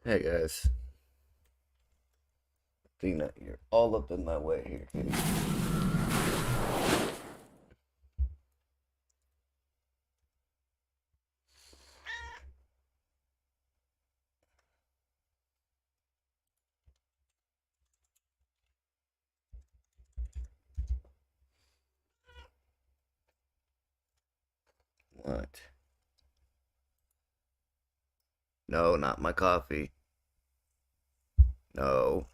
Hey guys, Dina, you're all up in my way here. What? No, not my coffee. No.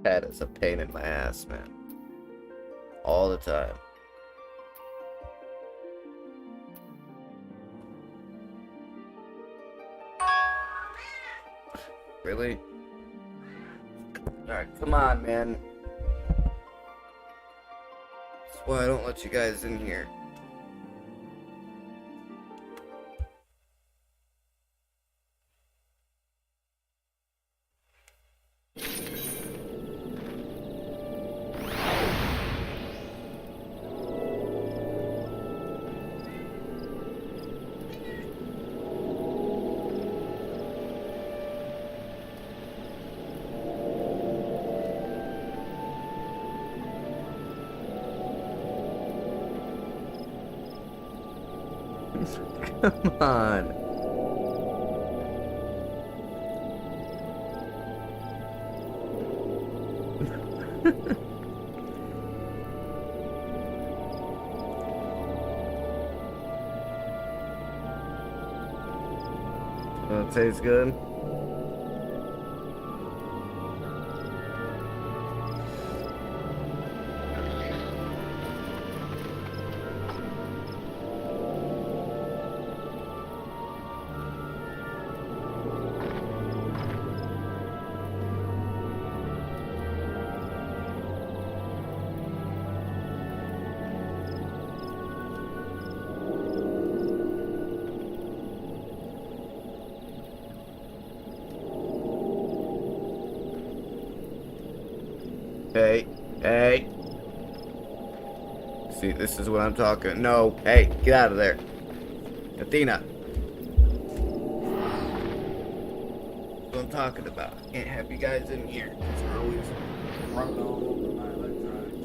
Cat is a pain in my ass, man. All the time. Really? Alright, come on, man. That's why I don't let you guys in here. Come on. It tastes good. Hey, hey. See, this is what I'm talking. No, hey, get out of there. Athena. That's what I'm talking about. I can't have you guys in here. You're always running all over my electronics.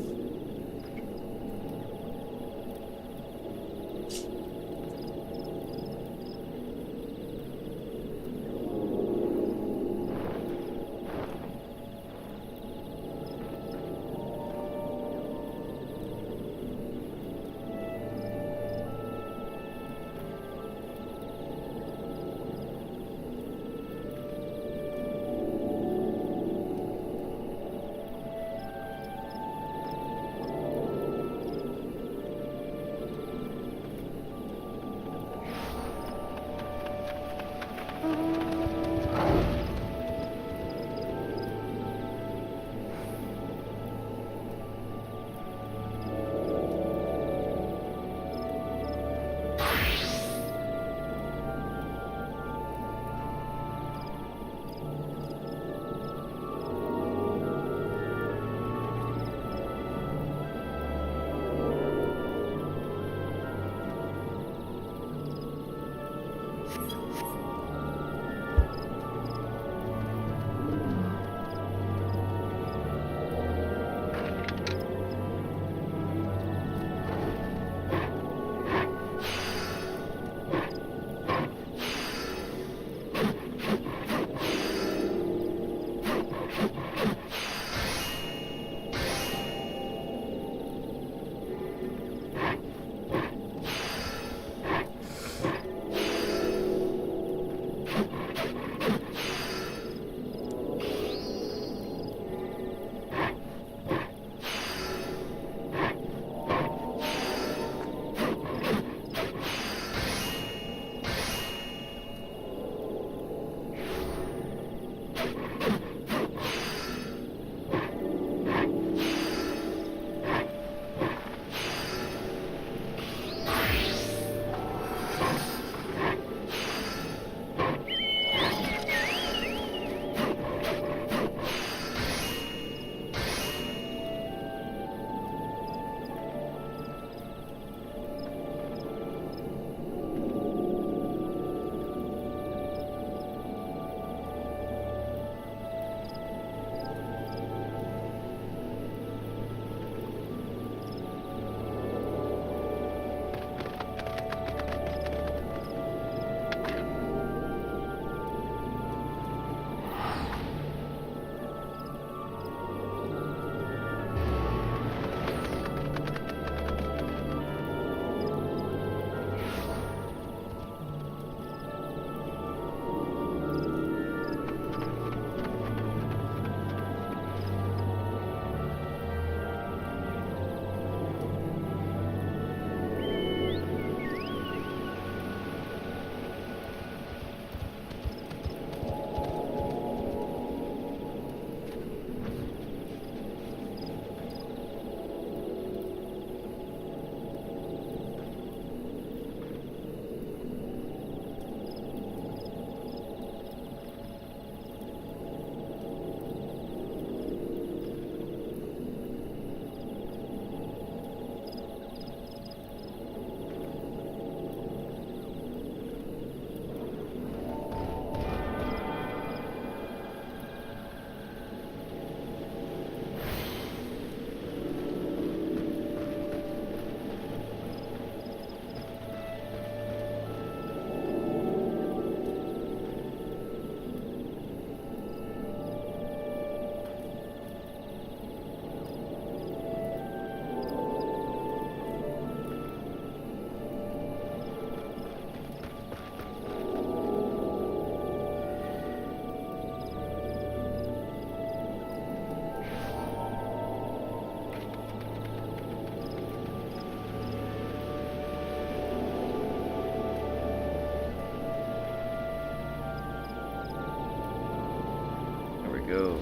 go.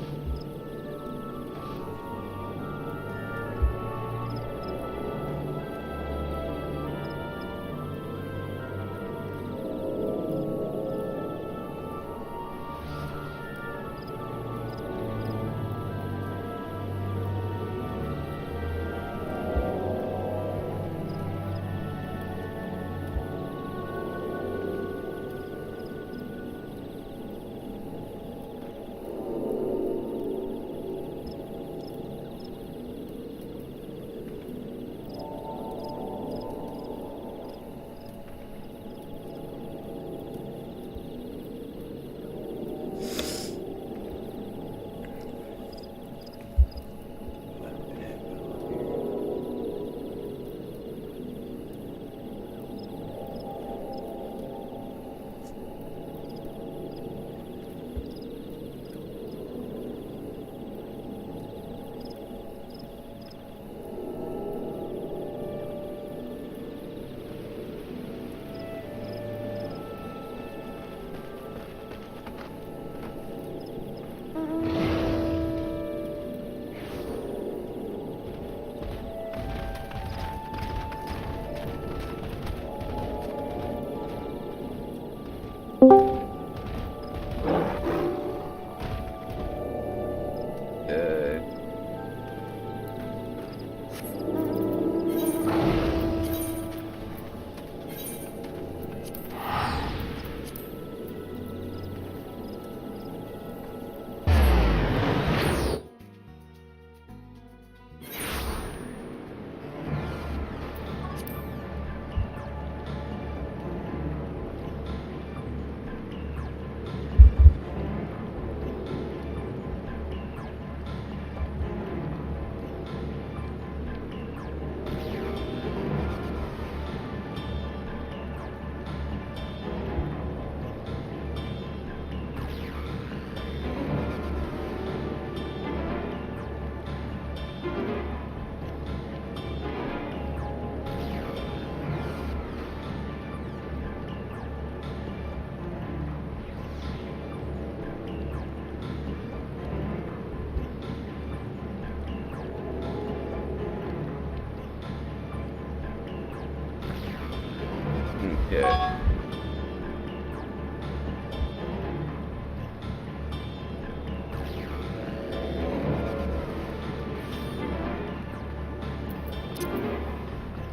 Okay.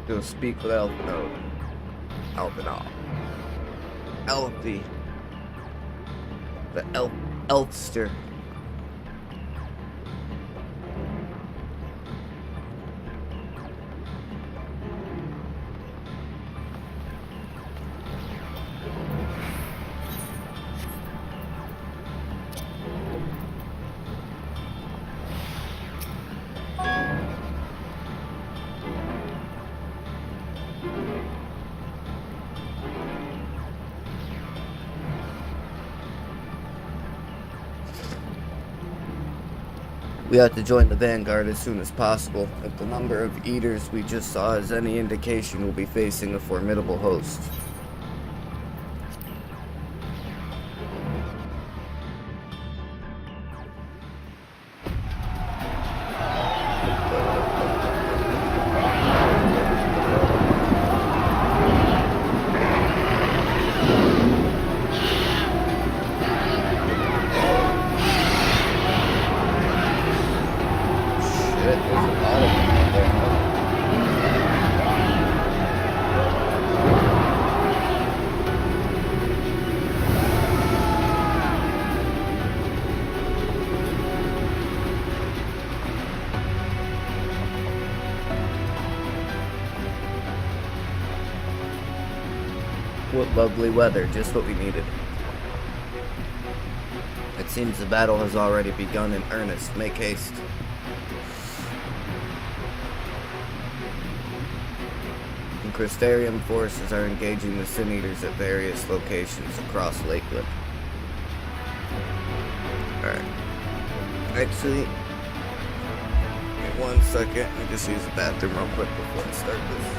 Go speak with Elfino. Elfino. Elfie. The Elfster. We have to join the vanguard as soon as possible. If the number of eaters we just saw is any indication, we'll be facing a formidable host. What lovely weather, just what we needed. It seems the battle has already begun in earnest. Make haste. And Crystarium forces are engaging the Sin Eaters at various locations across Lakeland. Alright. Actually, give me 1 second. Let me just use the bathroom real quick before I start this.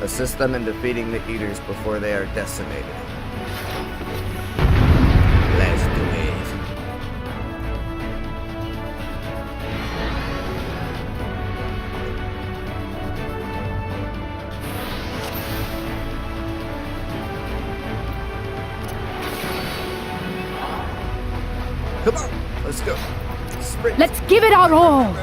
Assist them in defeating the Eaters before they are decimated. Let's do it. Come on, let's go. Sprint. Let's give it our all.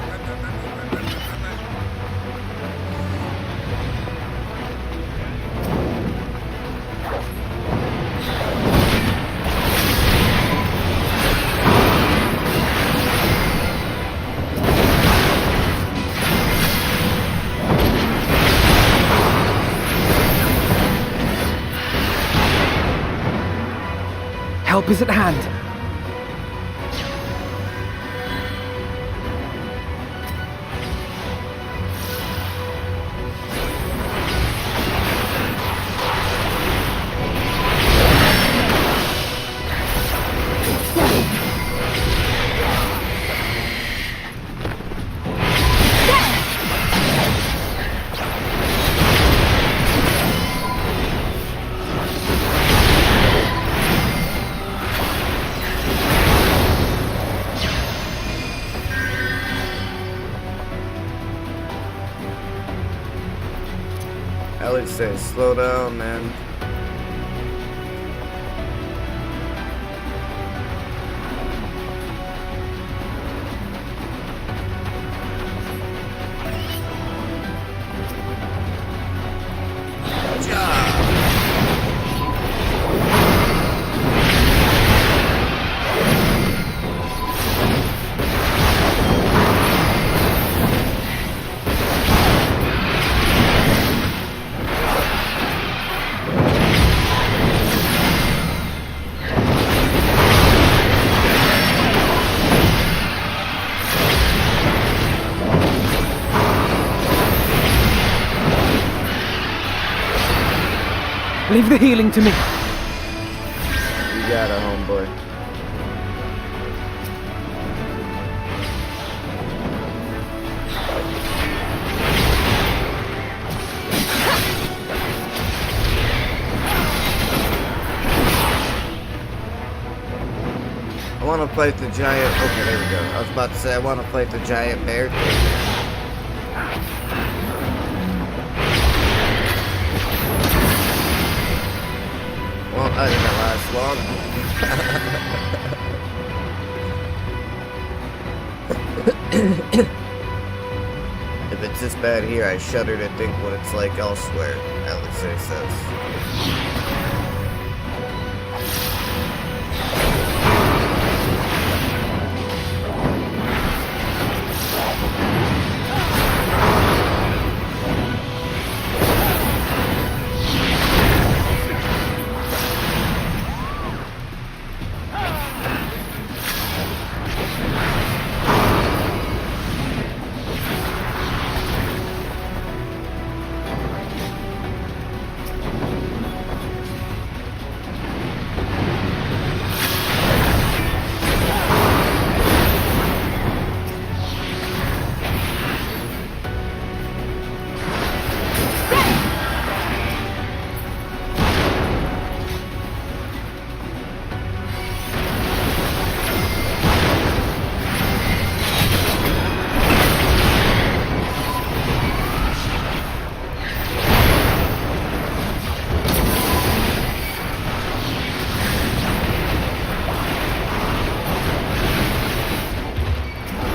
Help is at hand. Alex says, slow down, man. Leave the healing to me. You got it, homeboy. I want to fight the giant. Okay, there we go. I was about to say I want to fight the giant bear. Well, I didn't last long. If it's this bad here, I shudder to think what it's like elsewhere, Alex says.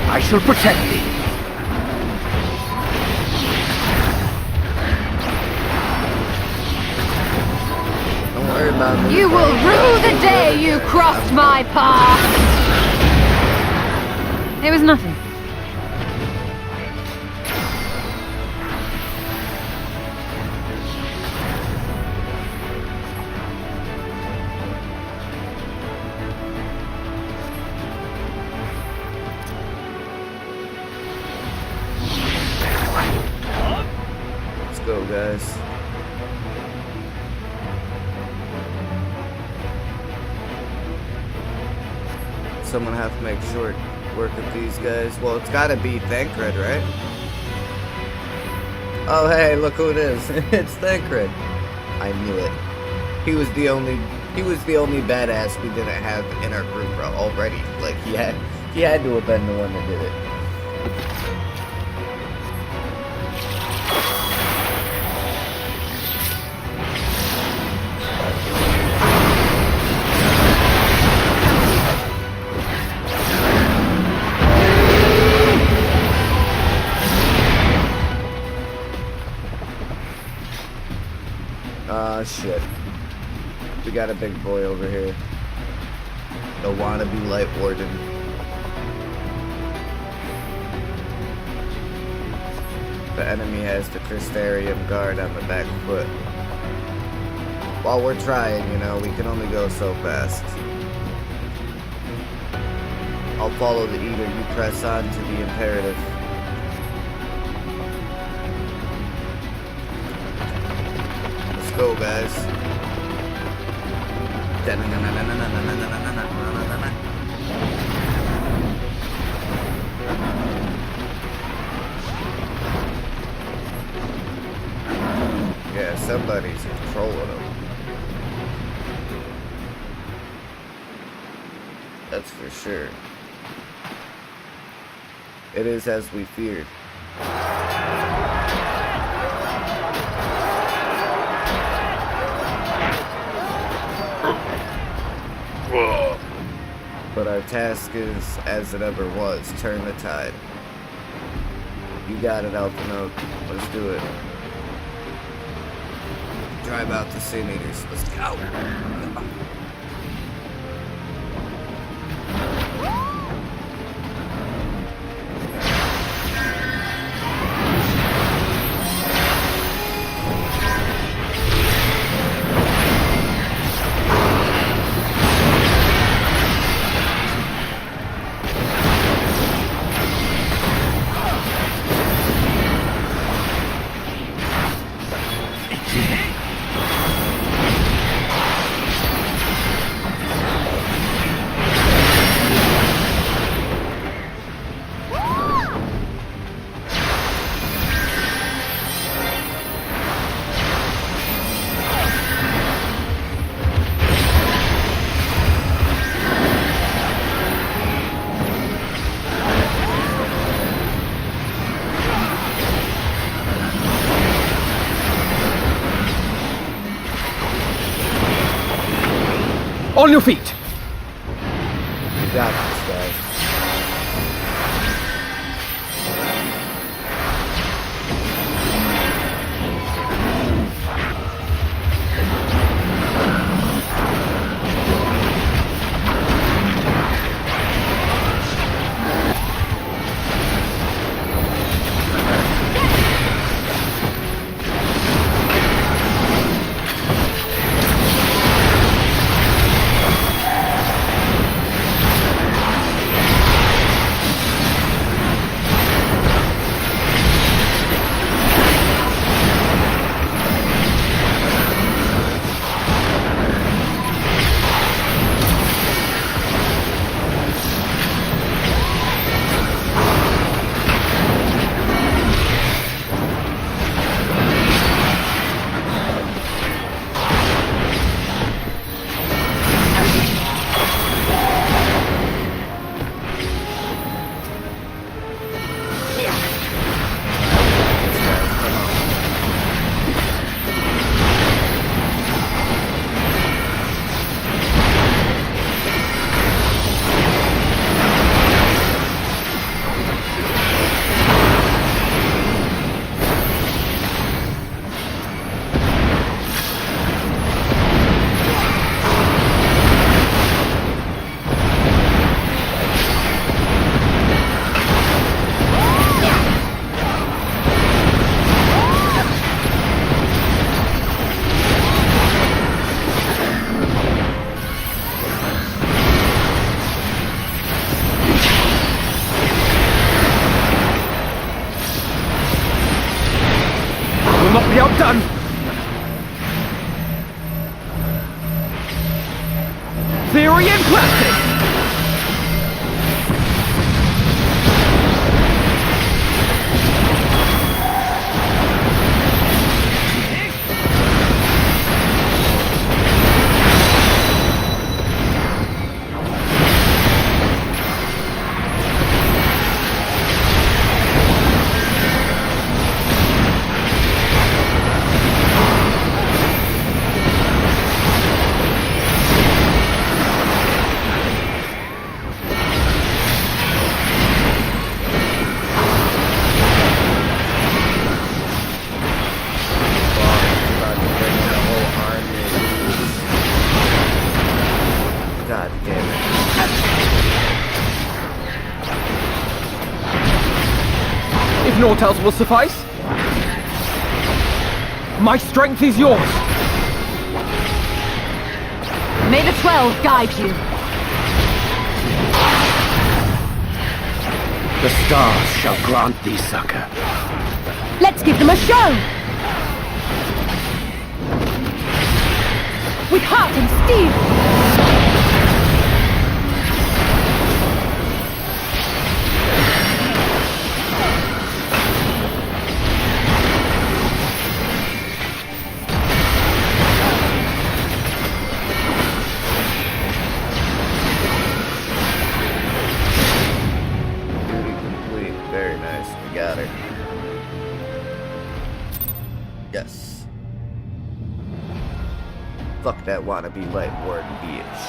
I shall protect thee. Don't worry about me. You will rue the day you crossed my path. It was nothing. Go, guys. Someone have to make short work of these guys. Well, it's gotta be Thancred, right? Oh hey, look who it is. It's Thancred. I knew it. He was the only badass we didn't have in our group, bro, already. Like he had to have been the one that did it. Shit. We got a big boy over here. The wannabe light warden. The enemy has the Crystarium guard on the back foot. While we're trying, you know, we can only go so fast. I'll follow the eater, you press on to the imperative. Go, guys. Yeah, somebody's controlling them. That's for sure. It is as we feared. But our task is, as it ever was, turn the tide. You got it, Alphinote. Let's do it. Drive out the Sin Eaters. Let's go! On your feet! You got this, guys. Not be outdone! Theory in practice! Aunt else will suffice. My strength is yours. May the 12 guide you. The stars shall grant thee succor. Let's give them a show! With heart and steel! Very nice. We got her. Yes. Fuck that wannabe light word bitch.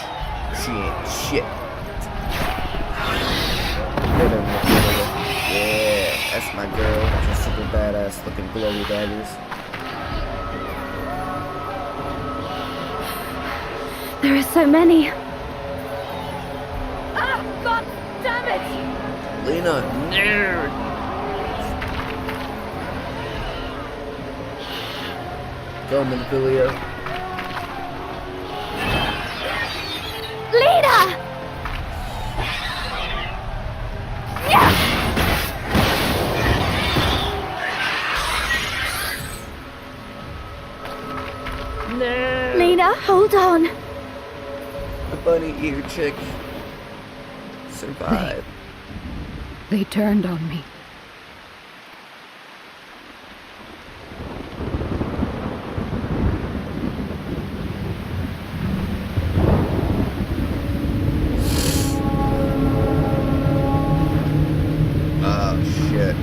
She ain't shit. Yeah, that's my girl. That's a super badass looking glowy daggers. There are so many. Ah, God damn it! Lena, nerd. Go, Manfilia. Lena! Yeah! No. Lena, hold on. The bunny ear chick survived. They turned on me. Oh shit.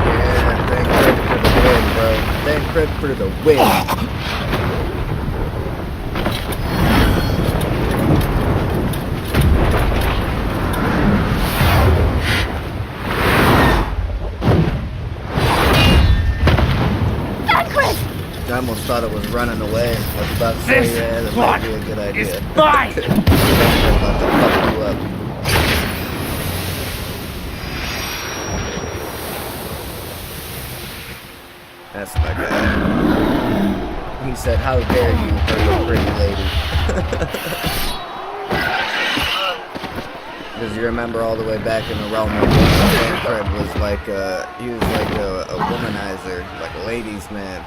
Yeah, thank credit for the win, bro. Thank credit for the win. I almost thought it was running away. I was about to say, yeah, that might be a good idea. It's mine! I'm about to fuck you up. That's my guy. He said, how dare you hurt a pretty lady. Because you remember all the way back in the realm of Fred was like, he was like a womanizer, like a ladies' man.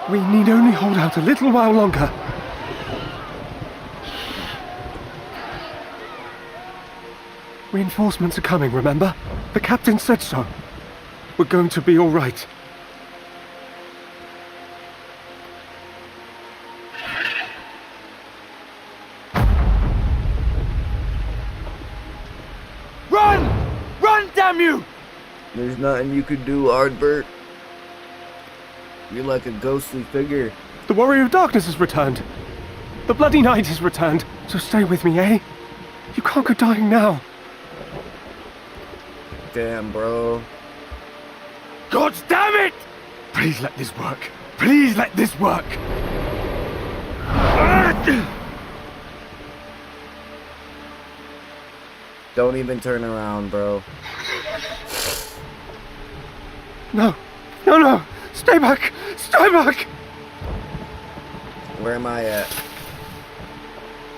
We need only hold out a little while longer. Reinforcements are coming, remember? The captain said so. We're going to be all right. Run! Run, damn you! There's nothing you could do, Ardbert. You're like a ghostly figure. The Warrior of Darkness has returned. The Bloody Knight has returned. So stay with me, eh? You can't go dying now. Damn, bro. God damn it! Please let this work. Please let this work. Don't even turn around, bro. No. No, no. Stay back! Stay back! Where am I at?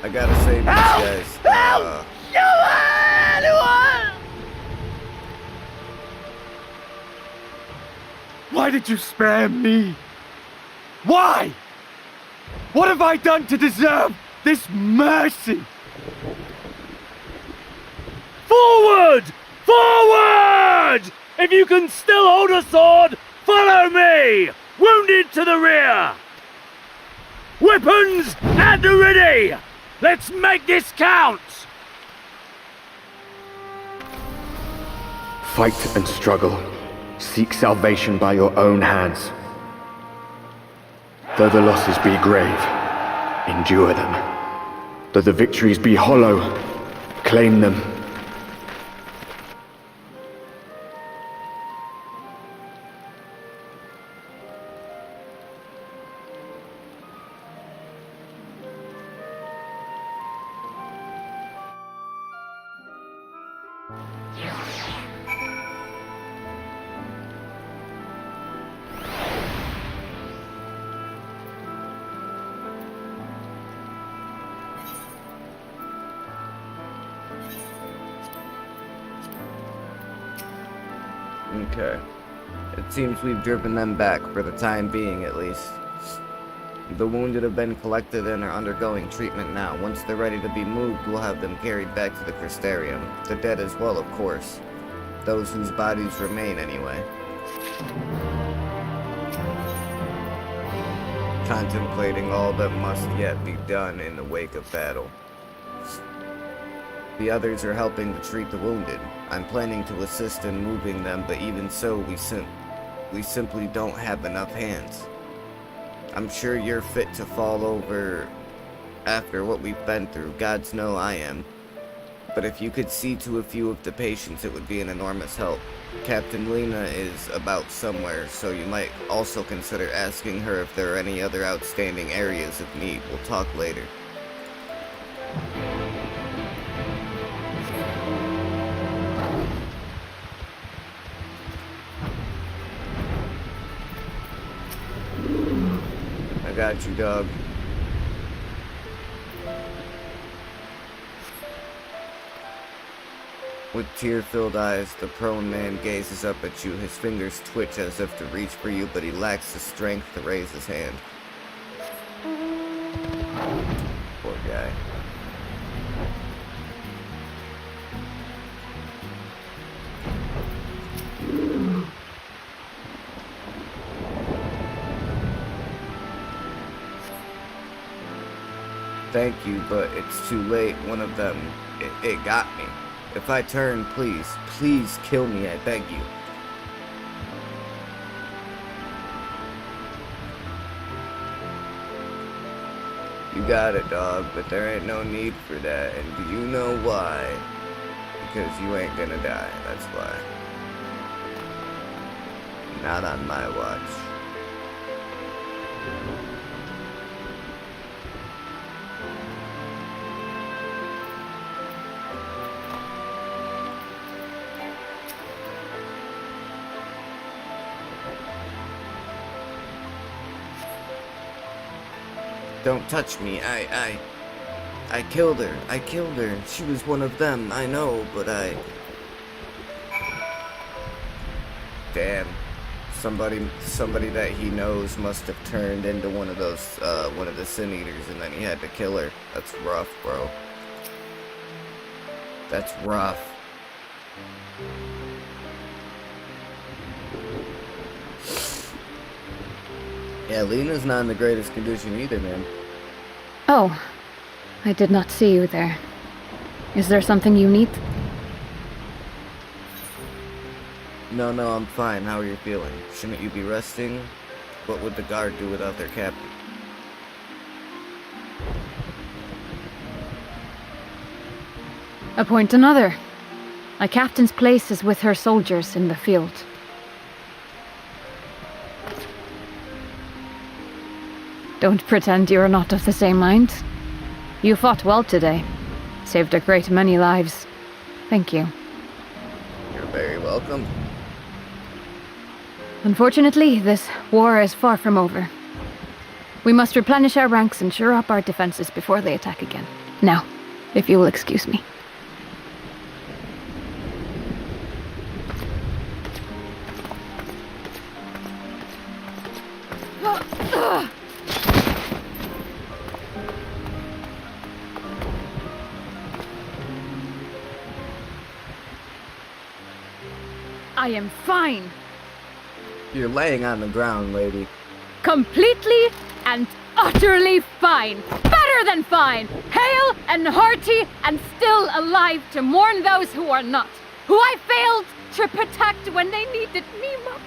I gotta save these guys. Help! Anyone! Why did you spare me? Why? What have I done to deserve this mercy? Forward! Forward! If you can still hold a sword, follow me! Wounded to the rear! Weapons at the ready! Let's make this count! Fight and struggle. Seek salvation by your own hands. Though the losses be grave, endure them. Though the victories be hollow, claim them. Okay. It seems we've driven them back, for the time being at least. The wounded have been collected and are undergoing treatment now. Once they're ready to be moved, we'll have them carried back to the Crystarium. The dead as well, of course. Those whose bodies remain, anyway. Contemplating all that must yet be done in the wake of battle. The others are helping to treat the wounded. I'm planning to assist in moving them, but even so, we simply don't have enough hands. I'm sure you're fit to fall over after what we've been through. Gods know I am. But if you could see to a few of the patients, it would be an enormous help. Captain Lena is about somewhere, so you might also consider asking her if there are any other outstanding areas of need. We'll talk later. I got you, dog. With tear-filled eyes, the prone man gazes up at you. His fingers twitch as if to reach for you, but he lacks the strength to raise his hand. Poor guy. Thank you, but it's too late. One of them, it got me. If I turn, please kill me, I beg you. You got it, dog, but there ain't no need for that. And do you know why? Because you ain't gonna die, that's why. Not on my watch. Don't touch me. I killed her. I killed her. She was one of them. I know, but Damn. Somebody that he knows must have turned into one of those, one of the Sin Eaters, and then he had to kill her. That's rough, bro. That's rough. Yeah, Lena's not in the greatest condition either, man. Oh, I did not see you there. Is there something you need? No, I'm fine. How are you feeling? Shouldn't you be resting? What would the guard do without their captain? Appoint another. A captain's place is with her soldiers in the field. Don't pretend you're not of the same mind. You fought well today. Saved a great many lives. Thank you. You're very welcome. Unfortunately, this war is far from over. We must replenish our ranks and shore up our defenses before they attack again. Now, if you will excuse me. I am fine. You're laying on the ground, lady. Completely and utterly fine. Better than fine. Hale and hearty and still alive to mourn those who are not. Who I failed to protect when they needed me most.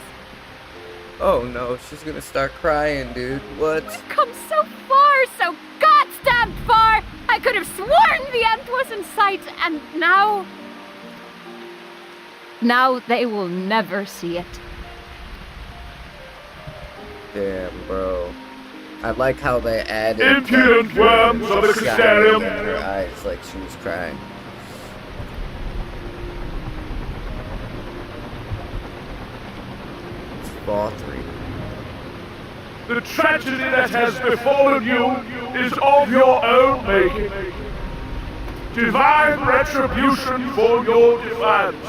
Oh no, she's gonna start crying, dude. What? We've come so far, so goddamn far. I could have sworn the end was in sight, and now they will never see it. Damn, bro. I like how they added Impudent worms of the Crystarium. in her eyes like she was crying. It's fall 3. The tragedy that has befallen you is of your own making. Divine retribution for your defiance.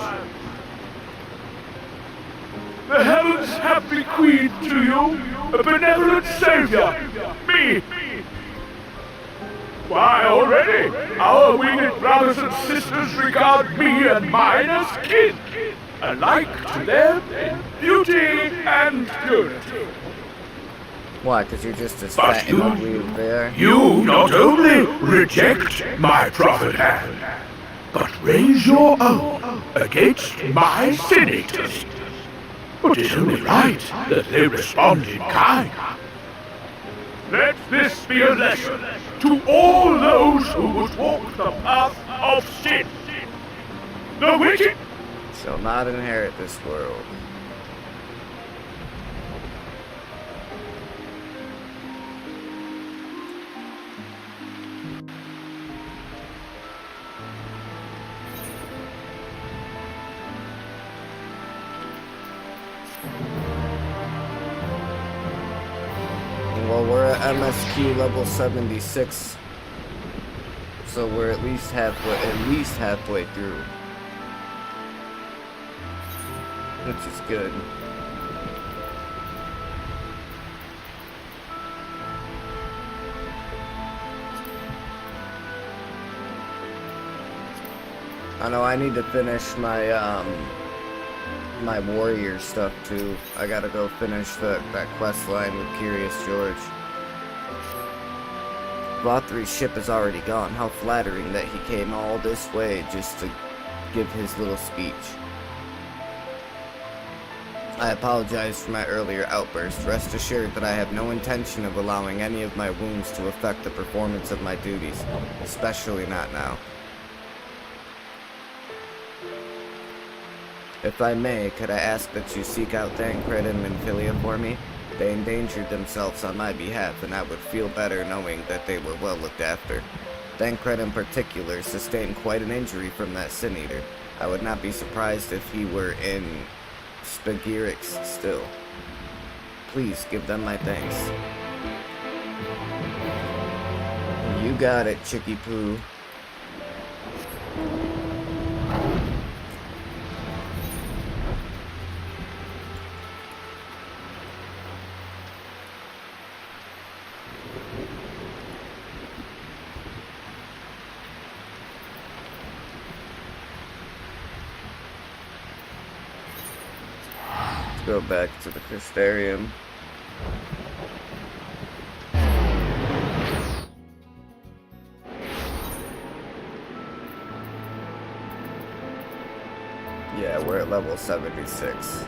the heavens have bequeathed to you a benevolent savior, me. Why, already, our winged brothers and sisters regard me and mine as kin, alike to them in beauty and purity. Why? Because you're just as But fat and ugly as they are? You not only reject my prophet hand, but raise your own against my senators. It is only right that they respond in kind. Let this be a lesson to all those who would walk the path of sin. The wicked Shall not inherit this world. Well, we're at MSQ level 76, so we're at least halfway through, which is good. I know I need to finish my my warrior stuff too. I gotta go finish that quest line with Curious George. Lothry's ship is already gone. How flattering that he came all this way just to give his little speech. I apologize for my earlier outburst. Rest assured that I have no intention of allowing any of my wounds to affect the performance of my duties, especially not now. If I may, could I ask that you seek out Thancred and Minfilia for me? They endangered themselves on my behalf, and I would feel better knowing that they were well looked after. Thancred in particular sustained quite an injury from that Sin Eater. I would not be surprised if he were in Spagirix still. Please give them my thanks. You got it, Chicky Poo. Go back to the Crystarium. Yeah, we're at level 76.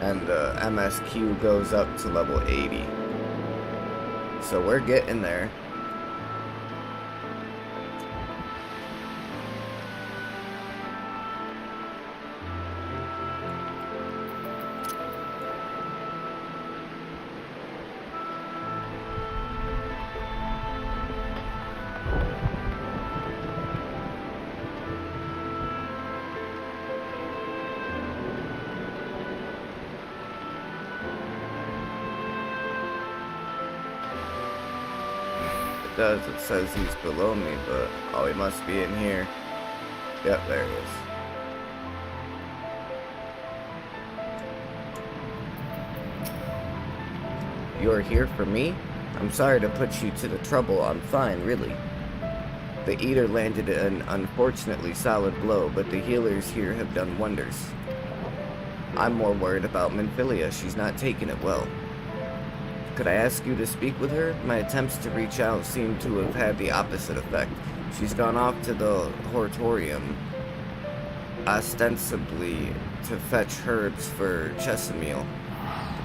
And MSQ goes up to level 80. So we're getting there. It says he's below me, but oh, he must be in here. Yep, there he is. You're here for me? I'm sorry to put you to the trouble. I'm fine, really. The Eater landed an unfortunately solid blow, but the healers here have done wonders. I'm more worried about Minfilia. She's not taking it well. Could I ask you to speak with her? My attempts to reach out seem to have had the opposite effect. She's gone off to the Hortorium, ostensibly to fetch herbs for Chesamil.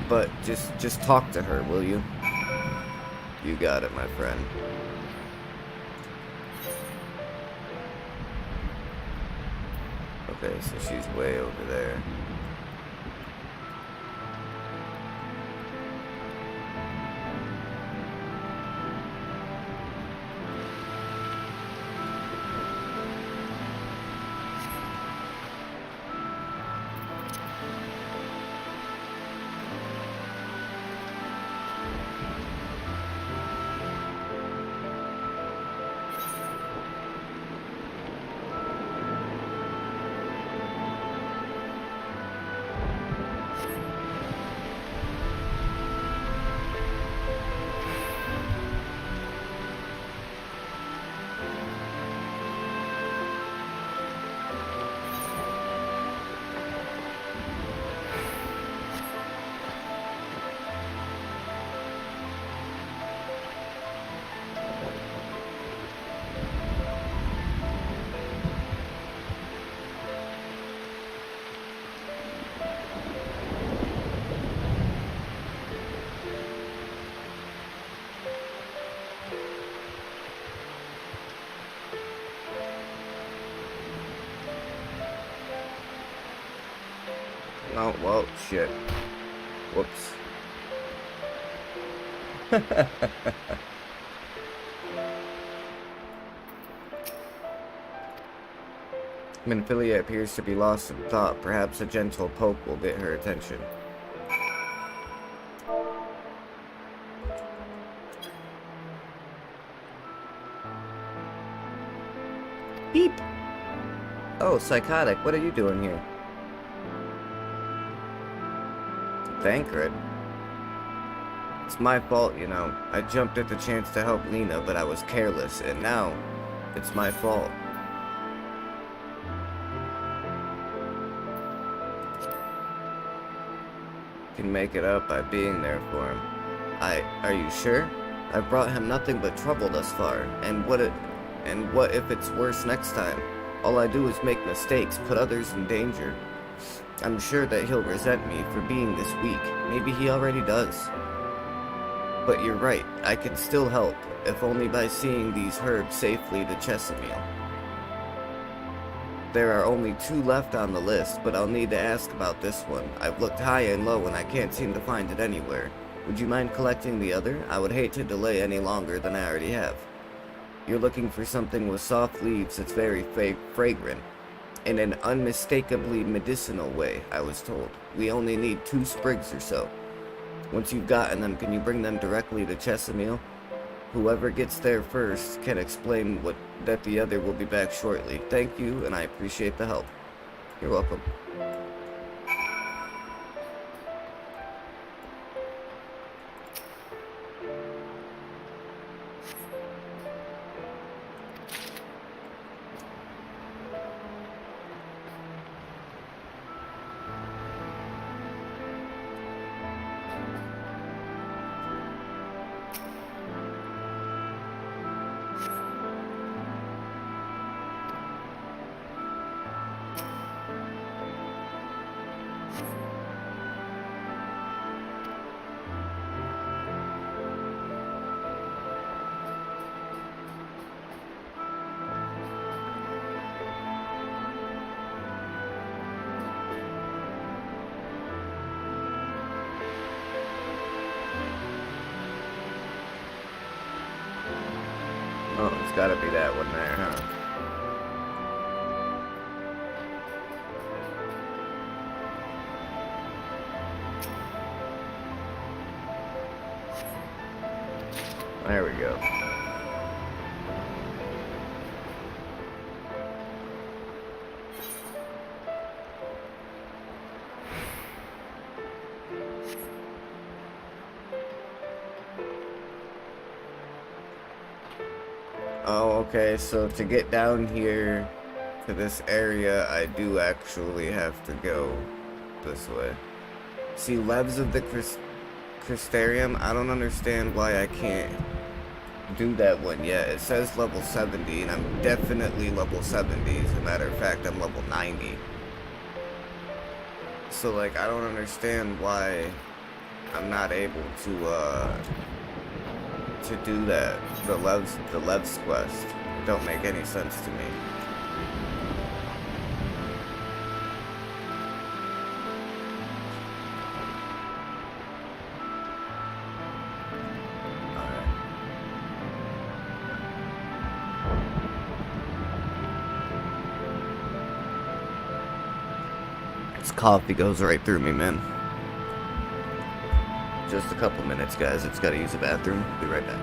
But just talk to her, will you? You got it, my friend. Okay, so she's way over there. Oh, well, shit. Whoops. Minfilia appears to be lost in thought. Perhaps a gentle poke will get her attention. Beep! Oh, Psychotic, what are you doing here? Thancred. It's my fault, you know. I jumped at the chance to help Lena, but I was careless, and now it's my fault. Can make it up by being there for him. Are you sure? I've brought him nothing but trouble thus far, and what if it's worse next time? All I do is make mistakes, put others in danger. I'm sure that he'll resent me for being this weak. Maybe he already does. But you're right, I can still help, if only by seeing these herbs safely to Chesamil. There are only 2 left on the list, but I'll need to ask about this one. I've looked high and low and I can't seem to find it anywhere. Would you mind collecting the other? I would hate to delay any longer than I already have. You're looking for something with soft leaves that's very fragrant. In an unmistakably medicinal way, I was told. We only need 2 sprigs or so. Once you've gotten them, can you bring them directly to Chesamil? Whoever gets there first can explain that the other will be back shortly. Thank you, and I appreciate the help. You're welcome. Oh, it's gotta be that one there, huh? There we go. Oh, okay, so to get down here to this area, I do actually have to go this way. See, Levs of the Crystarium, I don't understand why I can't do that one yet. It says level 70, and I'm definitely level 70. As a matter of fact, I'm level 90. So, like, I don't understand why I'm not able to do that. The Levs quest. It don't make any sense to me. This coffee goes right through me, man. Just a couple minutes, guys. It's gotta use the bathroom. Be right back.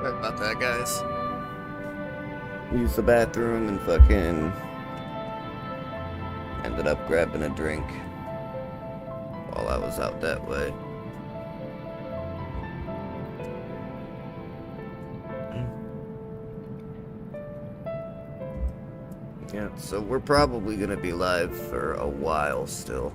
Sorry about that, guys. Used the bathroom and fucking ended up grabbing a drink while I was out that way. Yeah, so we're probably gonna be live for a while still.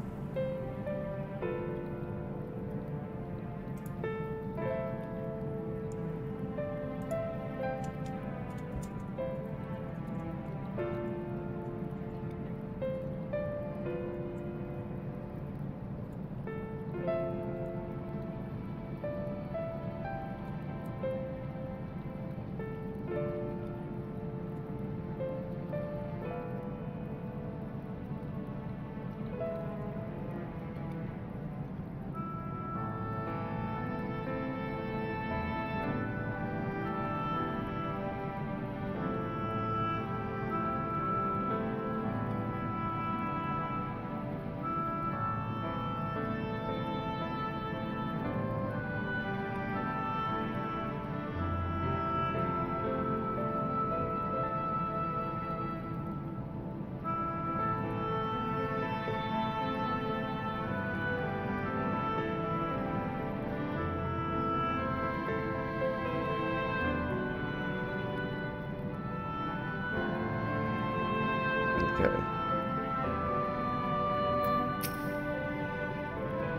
Okay.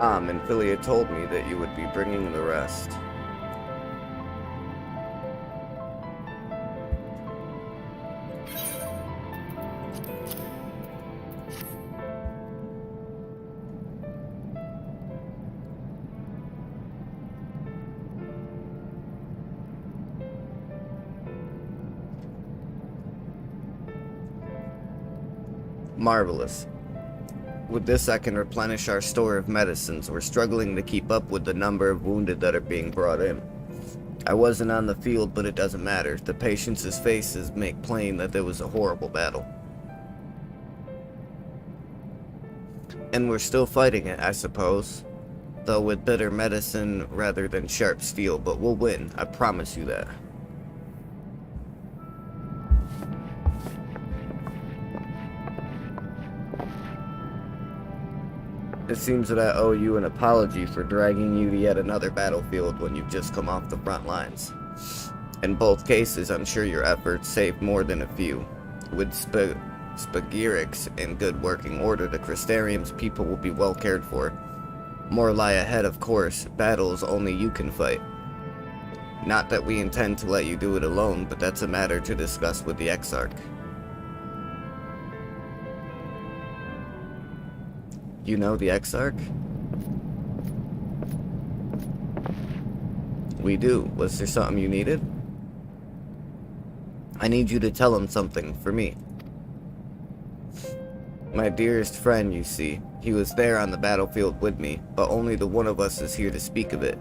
And Philly had told me that you would be bringing the rest. Marvelous. With this, I can replenish our store of medicines. We're struggling to keep up with the number of wounded that are being brought in. I wasn't on the field, but it doesn't matter. The patients' faces make plain that there was a horrible battle. And we're still fighting it, I suppose. Though with bitter medicine rather than sharp steel, but we'll win. I promise you that. It seems that I owe you an apology for dragging you to yet another battlefield when you've just come off the front lines. In both cases, I'm sure your efforts saved more than a few. With Spagirics in good working order, the Crystarium's people will be well cared for. More lie ahead, of course, battles only you can fight. Not that we intend to let you do it alone, but that's a matter to discuss with the Exarch. You know the Exarch? We do. Was there something you needed? I need you to tell him something for me. My dearest friend, you see. He was there on the battlefield with me, but only the one of us is here to speak of it.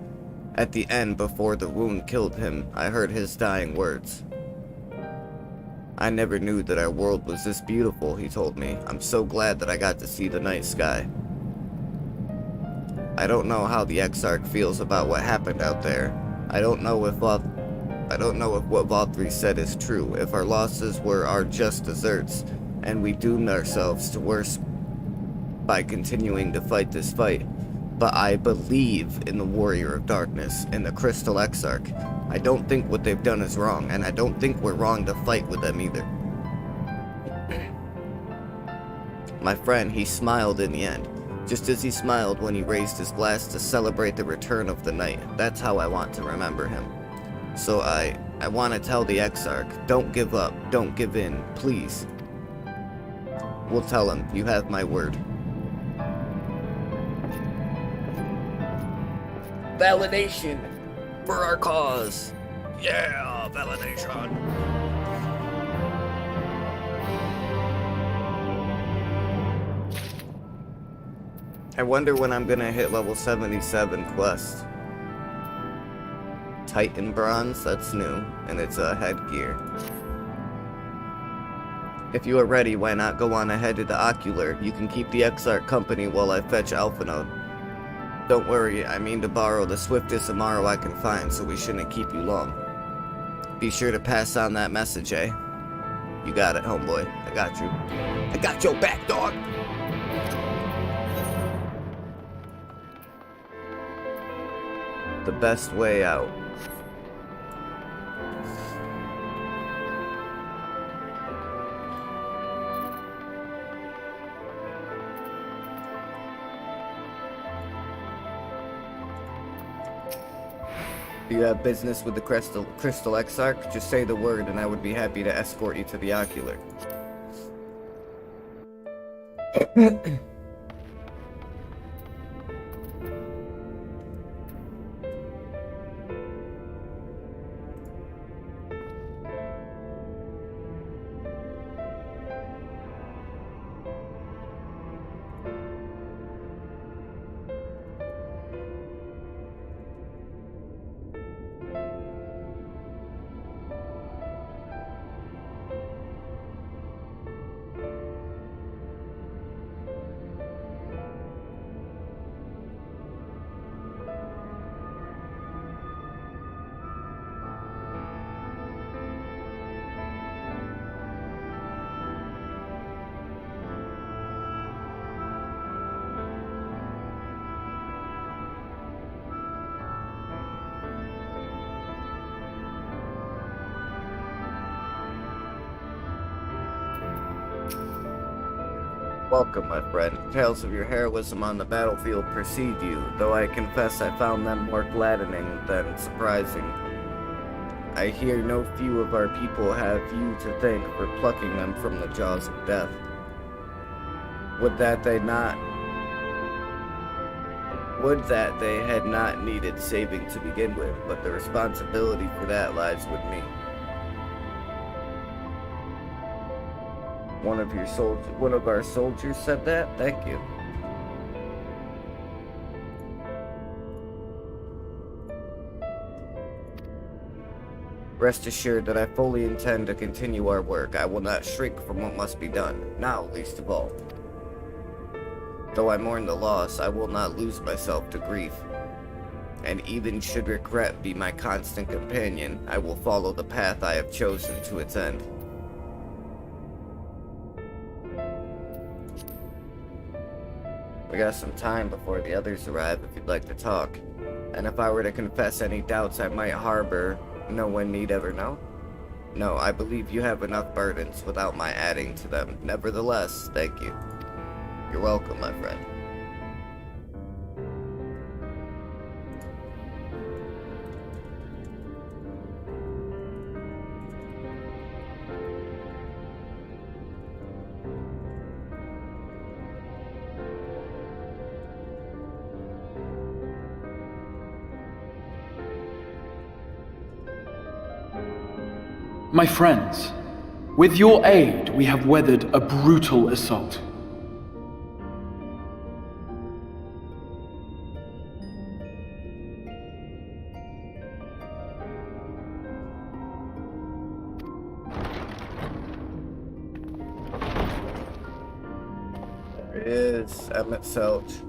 At the end, before the wound killed him, I heard his dying words. I never knew that our world was this beautiful, he told me. I'm so glad that I got to see the night sky. I don't know how the Exarch feels about what happened out there. I don't know if what Valtteri said is true, if our losses were our just deserts, and we doomed ourselves to worse by continuing to fight this fight. But I believe in the Warrior of Darkness, in the Crystal Exarch. I don't think what they've done is wrong, and I don't think we're wrong to fight with them either. My friend, he smiled in the end, just as he smiled when he raised his glass to celebrate the return of the night. That's how I want to remember him. So I want to tell the Exarch, don't give up, don't give in, please. We'll tell him, you have my word. Validation for our cause. Yeah, validation. I wonder when I'm gonna hit level 77 quest. Titan Bronze, that's new, and it's a headgear. If you are ready, why not go on ahead to the Ocular? You can keep the Exarch company while I fetch Alpha Node. Don't worry, I mean to borrow the swiftest Amaro I can find, so we shouldn't keep you long. Be sure to pass on that message, eh? You got it, homeboy. I got you. I got your back, dog! The best way out. Do you have business with the Crystal Exarch? Just say the word and I would be happy to escort you to the Ocular. Welcome, my friend. Tales of your heroism on the battlefield precede you, though I confess I found them more gladdening than surprising. I hear no few of our people have you to thank for plucking them from the jaws of death. Would that they had not needed saving to begin with, but the responsibility for that lies with me. One of our soldiers said that? Thank you. Rest assured that I fully intend to continue our work. I will not shrink from what must be done, now least of all. Though I mourn the loss, I will not lose myself to grief. And even should regret be my constant companion, I will follow the path I have chosen to its end. We got some time before the others arrive if you'd like to talk. And if I were to confess any doubts I might harbor, no one need ever know. No, I believe you have enough burdens without my adding to them. Nevertheless, thank you. You're welcome, my friend. My friends, with your aid, we have weathered a brutal assault. There it is, Emmett Selch.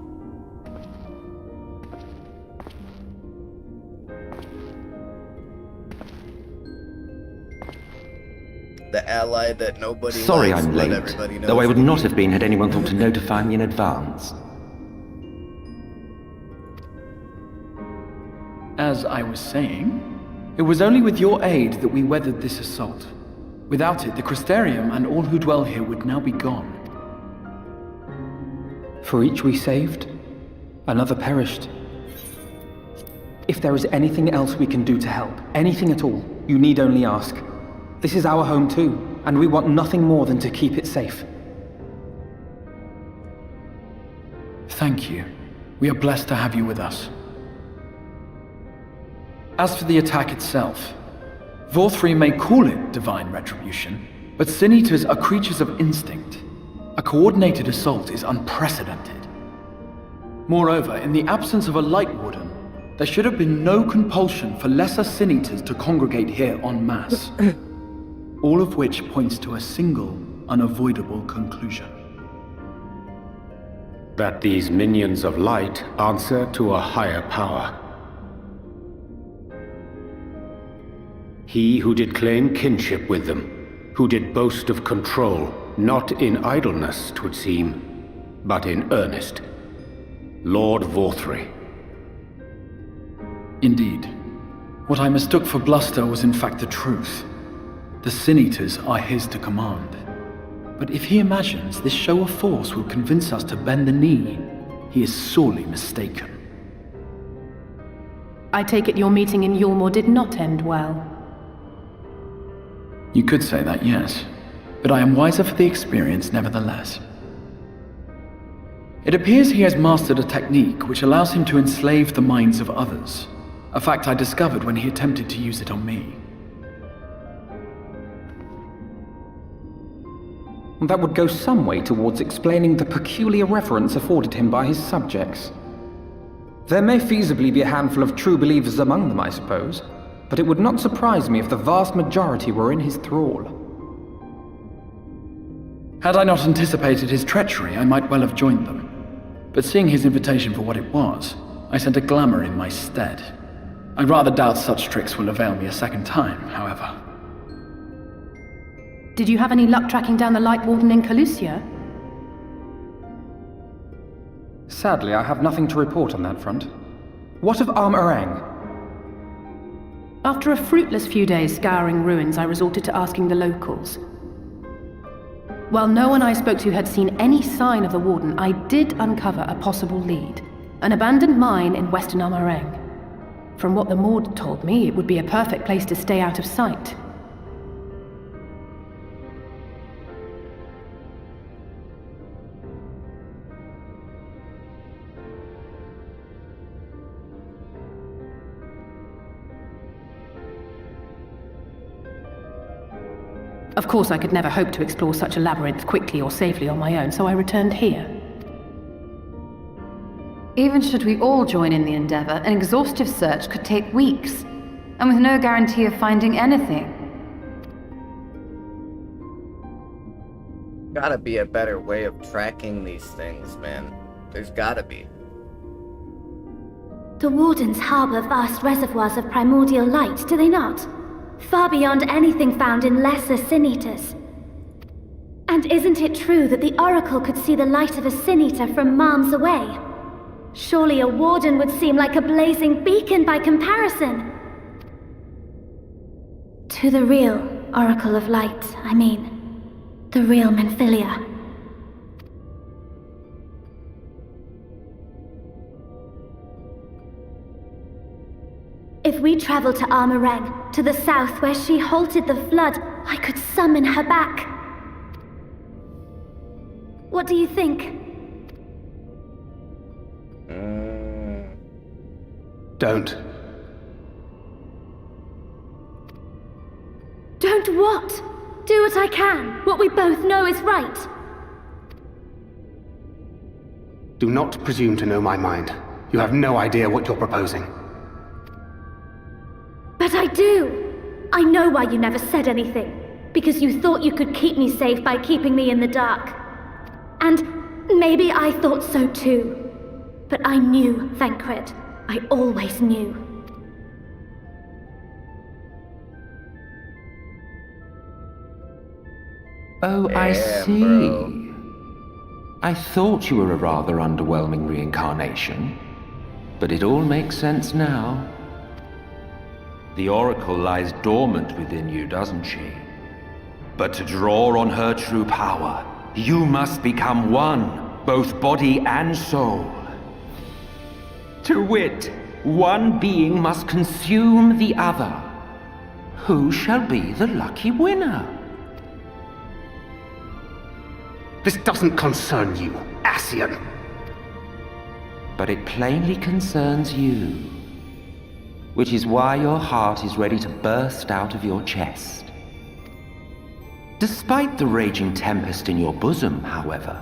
The ally that nobody Sorry likes, I'm but late, everybody knows though I would we not need. have been had anyone thought to notify me in advance. As I was saying, it was only with your aid that we weathered this assault. Without it, the Crystarium and all who dwell here would now be gone. For each we saved, another perished. If there is anything else we can do to help, anything at all, you need only ask. This is our home too, and we want nothing more than to keep it safe. Thank you. We are blessed to have you with us. As for the attack itself, Vorthri may call it divine retribution, but Sin Eaters are creatures of instinct. A coordinated assault is unprecedented. Moreover, in the absence of a Light Warden, there should have been no compulsion for lesser Sin Eaters to congregate here en masse. All of which points to a single, unavoidable conclusion. That these minions of light answer to a higher power. He who did claim kinship with them, who did boast of control, not in idleness, 'twould seem, but in earnest. Lord Vorthry. Indeed. What I mistook for bluster was in fact the truth. The Sin Eaters are his to command. But if he imagines this show of force will convince us to bend the knee, he is sorely mistaken. I take it your meeting in Yulmore did not end well. You could say that, yes. But I am wiser for the experience nevertheless. It appears he has mastered a technique which allows him to enslave the minds of others. A fact I discovered when he attempted to use it on me. That would go some way towards explaining the peculiar reverence afforded him by his subjects. There may feasibly be a handful of true believers among them, I suppose, but it would not surprise me if the vast majority were in his thrall. Had I not anticipated his treachery, I might well have joined them. But seeing his invitation for what it was, I sent a glamour in my stead. I rather doubt such tricks will avail me a second time, however. Did you have any luck tracking down the Light Warden in Calusia? Sadly, I have nothing to report on that front. What of Armorang? After a fruitless few days scouring ruins, I resorted to asking the locals. While no one I spoke to had seen any sign of the Warden, I did uncover a possible lead. An abandoned mine in western Armorang. From what the Maud told me, it would be a perfect place to stay out of sight. Of course, I could never hope to explore such a labyrinth quickly or safely on my own, so I returned here. Even should we all join in the endeavor, an exhaustive search could take weeks, and with no guarantee of finding anything. Gotta be a better way of tracking these things, man. There's gotta be. The Wardens harbor vast reservoirs of primordial light, do they not? Far beyond anything found in lesser Sin Eaters. And isn't it true that the Oracle could see the light of a Sin Eater from miles away? Surely a Warden would seem like a blazing beacon by comparison. To the real Oracle of Light, I mean. The real Menphilia. If we travel to Armorang, to the south where she halted the flood, I could summon her back. What do you think? Don't. Don't what? Do what I can. What we both know is right. Do not presume to know my mind. You have no idea what you're proposing. But I do! I know why you never said anything. Because you thought you could keep me safe by keeping me in the dark. And maybe I thought so too. But I knew, Thancred. I always knew. Oh, I Damn, see. bro. I thought you were a rather underwhelming reincarnation. But it all makes sense now. The Oracle lies dormant within you, doesn't she? But to draw on her true power, you must become one, both body and soul. To wit, one being must consume the other. Who shall be the lucky winner? This doesn't concern you, Ascian. But it plainly concerns you. Which is why your heart is ready to burst out of your chest. Despite the raging tempest in your bosom, however,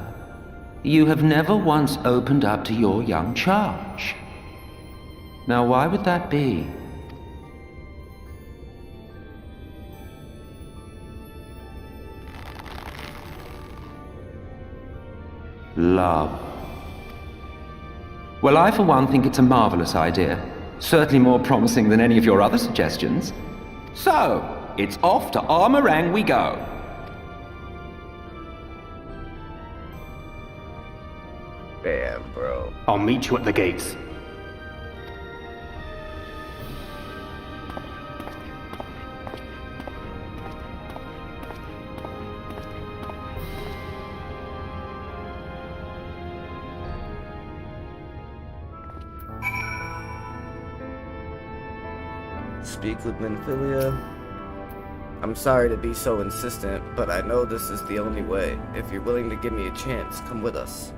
you have never once opened up to your young charge. Now, why would that be? Love. Well, I for one think it's a marvelous idea. Certainly more promising than any of your other suggestions. So, it's off to Armorang we go. Damn, bro. I'll meet you at the gates. Speak with Menphilia. I'm sorry to be so insistent, but I know this is the only way. If you're willing to give me a chance, come with us.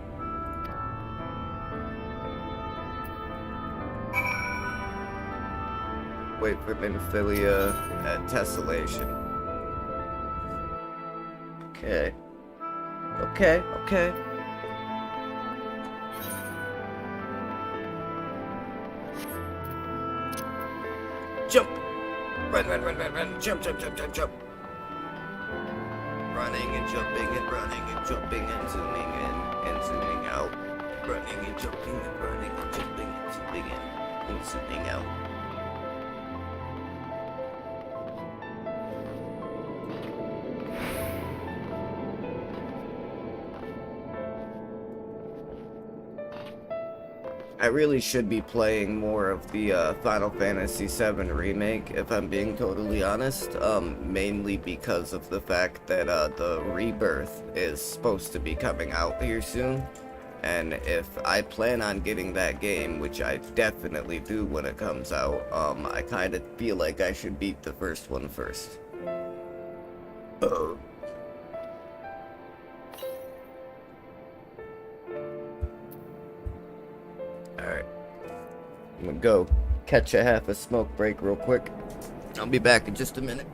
Wait for Menphilia at Tessellation. Okay. Okay. Jump! Run, jump. Running and jumping and running and jumping and zooming in and zooming out. Running and jumping and running and jumping and zooming in and zooming out. I really should be playing more of the Final Fantasy VII Remake, if I'm being totally honest, mainly because of the fact that the Rebirth is supposed to be coming out here soon, and if I plan on getting that game, which I definitely do when it comes out, I kind of feel like I should beat the first one first. Alright. I'm gonna go catch a half a smoke break real quick. I'll be back in just a minute.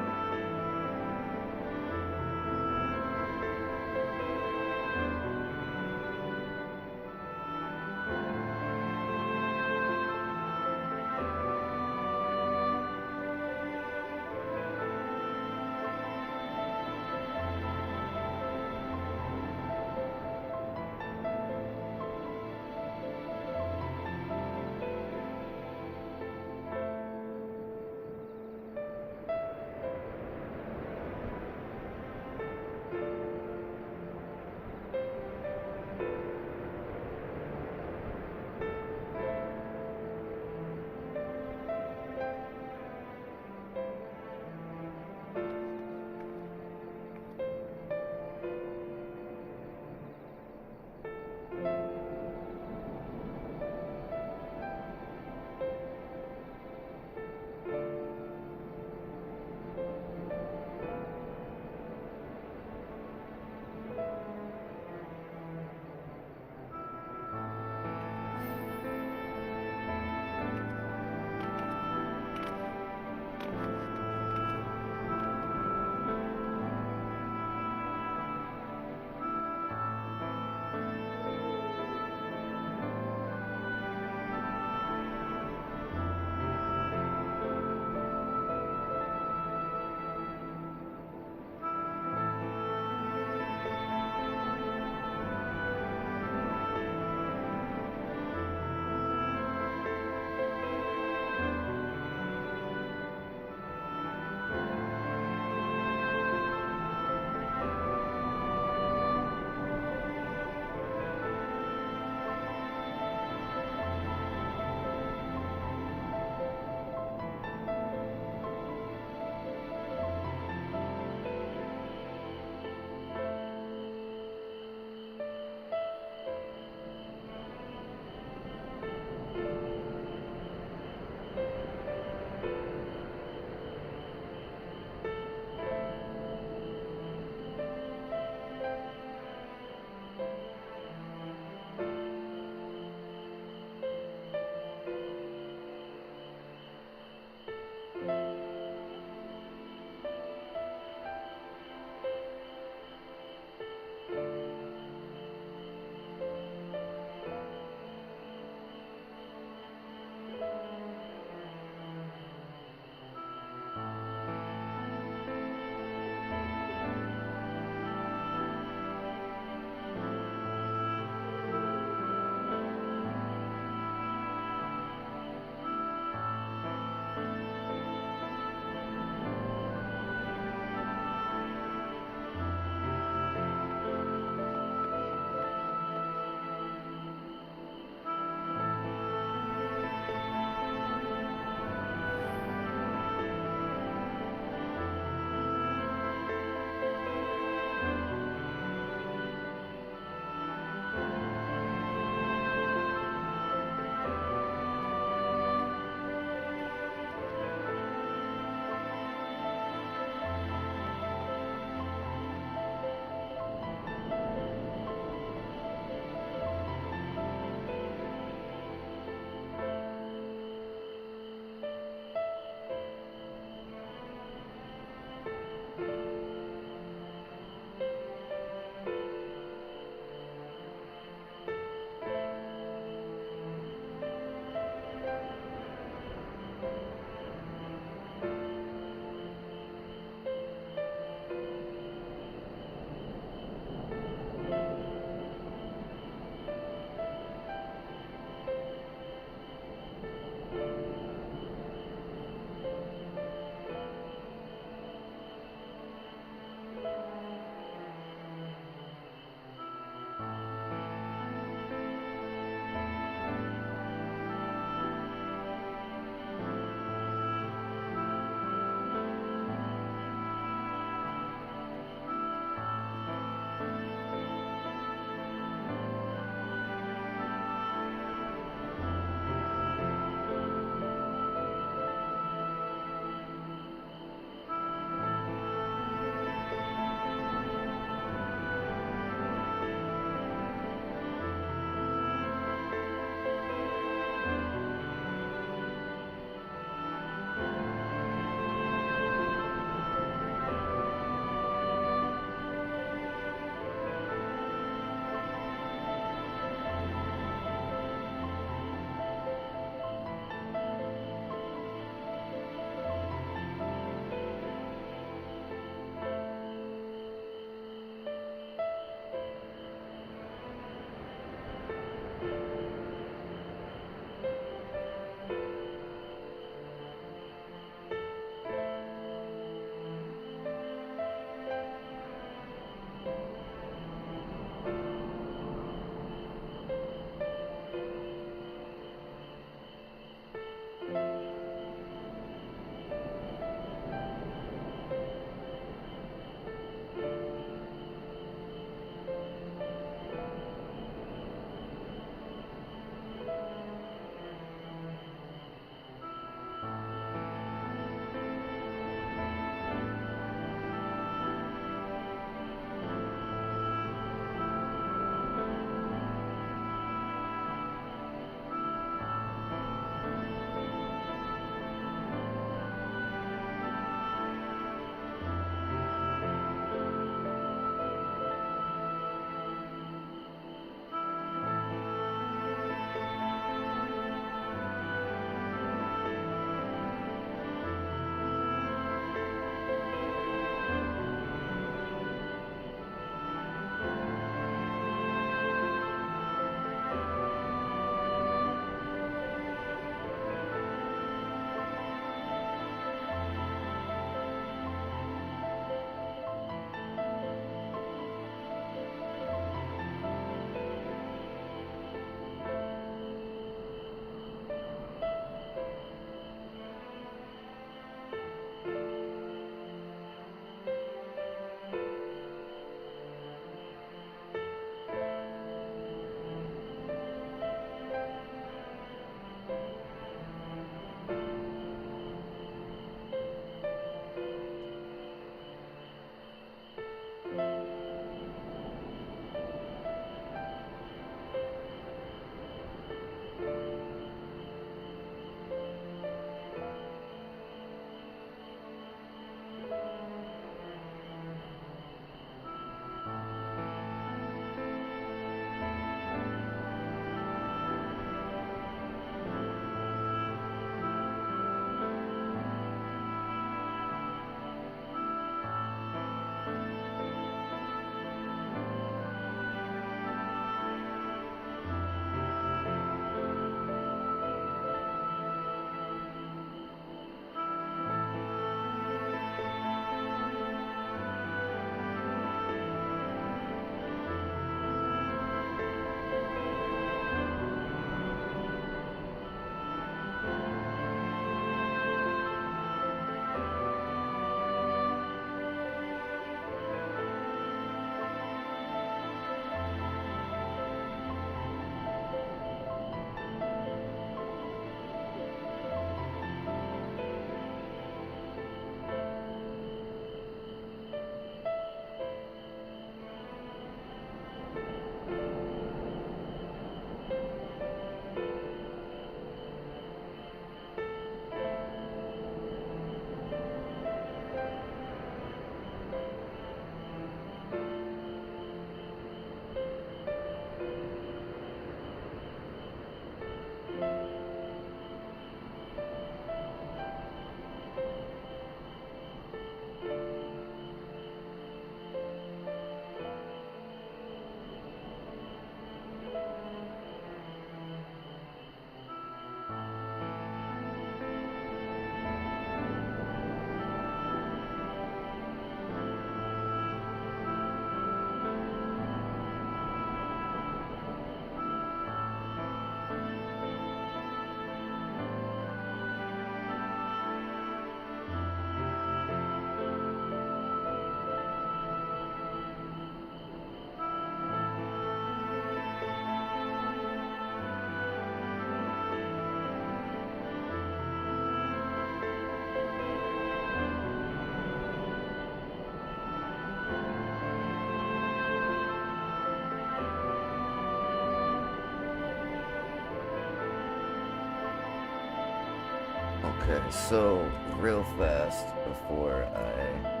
Okay, so real fast before I...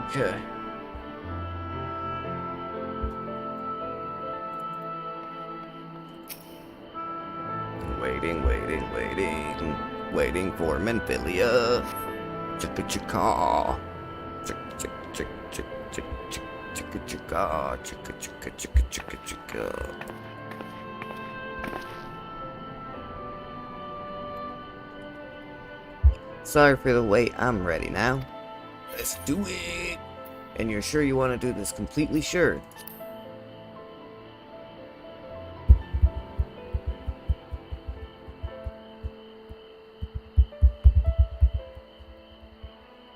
Okay. Waiting for Menphilia. Chicka chicka. Chicka chicka chicka chicka chicka chicka chicka chicka chicka chicka. Sorry for the wait, I'm ready now. Let's do it! And you're sure you want to do this? Completely sure?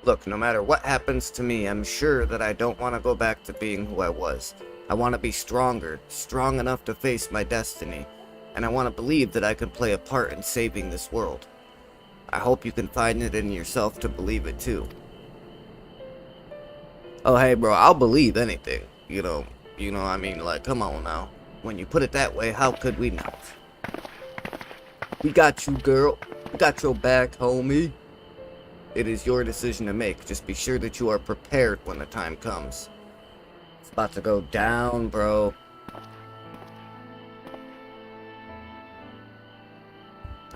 Look, no matter what happens to me, I'm sure that I don't want to go back to being who I was. I want to be stronger, strong enough to face my destiny, and I want to believe that I can play a part in saving this world. I hope you can find it in yourself to believe it too. Oh hey bro, I'll believe anything. You know, I mean, like, come on now. When you put it that way, how could we not? We got you, girl. We got your back, homie. It is your decision to make. Just be sure that you are prepared when the time comes. It's about to go down, bro.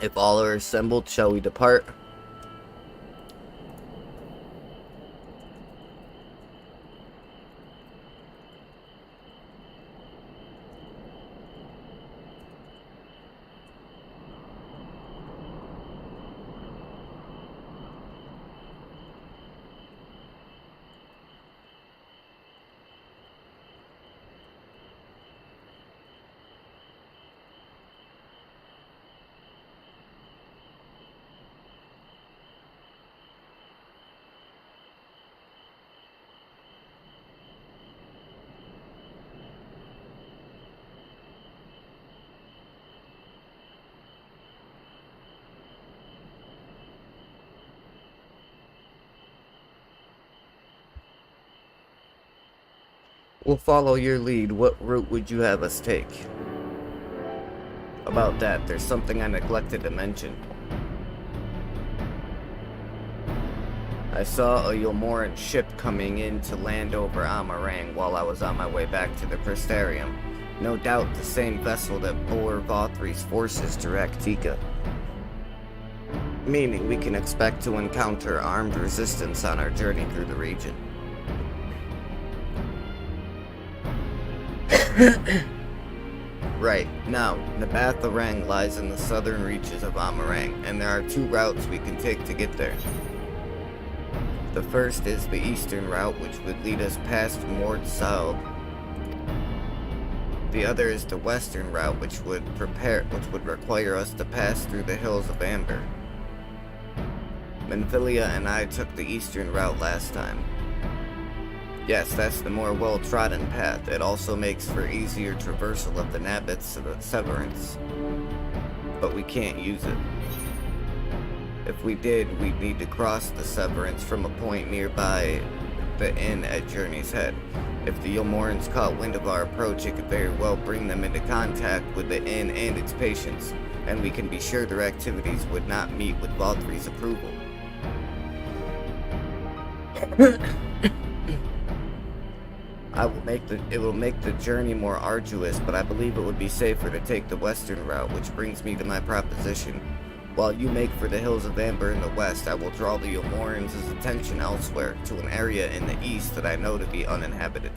If all are assembled, shall we depart? We'll follow your lead. What route would you have us take? About that, there's something I neglected to mention. I saw a Yomoran ship coming in to land over Amarang while I was on my way back to the Prestarium. No doubt the same vessel that bore Vothri's forces to Raktika. Meaning we can expect to encounter armed resistance on our journey through the region. Right, now, Nabatharang lies in the southern reaches of Amarang, and there are 2 routes we can take to get there. The first is the eastern route, which would lead us past Mordsal. The other is the western route, which would require us to pass through the hills of Amber. Menphilia and I took the eastern route last time. Yes, that's the more well-trodden path. It also makes for easier traversal of the Nabbit's Severance. But we can't use it. If we did, we'd need to cross the Severance from a point nearby the inn at Journey's Head. If the Yomorans caught wind of our approach, it could very well bring them into contact with the inn and its patients, and we can be sure their activities would not meet with Valtry's approval. It will make the journey more arduous, but I believe it would be safer to take the western route, which brings me to my proposition. While you make for the hills of Amber in the west, I will draw the Yomorans' attention elsewhere, to an area in the east that I know to be uninhabited.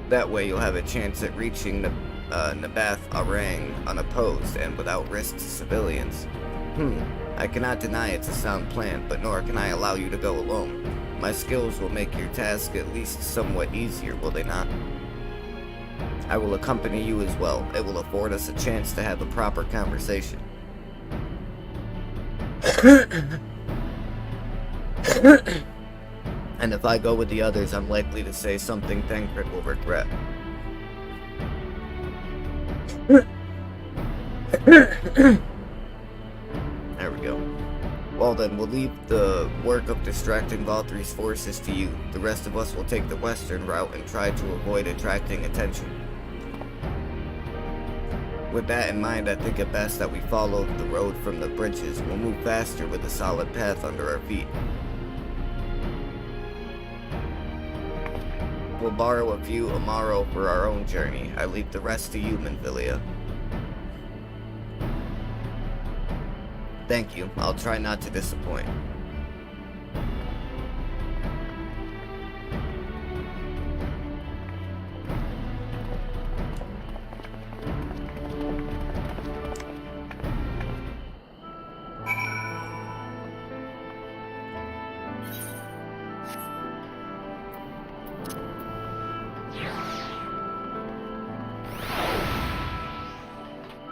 That way you'll have a chance at reaching Nabath Arang unopposed and without risk to civilians. I cannot deny it's a sound plan, but nor can I allow you to go alone. My skills will make your task at least somewhat easier, will they not? I will accompany you as well. It will afford us a chance to have a proper conversation. And if I go with the others, I'm likely to say something Thancred will regret. There we go. Well then, we'll leave the work of distracting Valtry's forces to you. The rest of us will take the western route and try to avoid attracting attention. With that in mind, I think it best that we follow the road from the bridges. We'll move faster with a solid path under our feet. We'll borrow a few Amaro for our own journey. I leave the rest to you, Menphilia. Thank you. I'll try not to disappoint.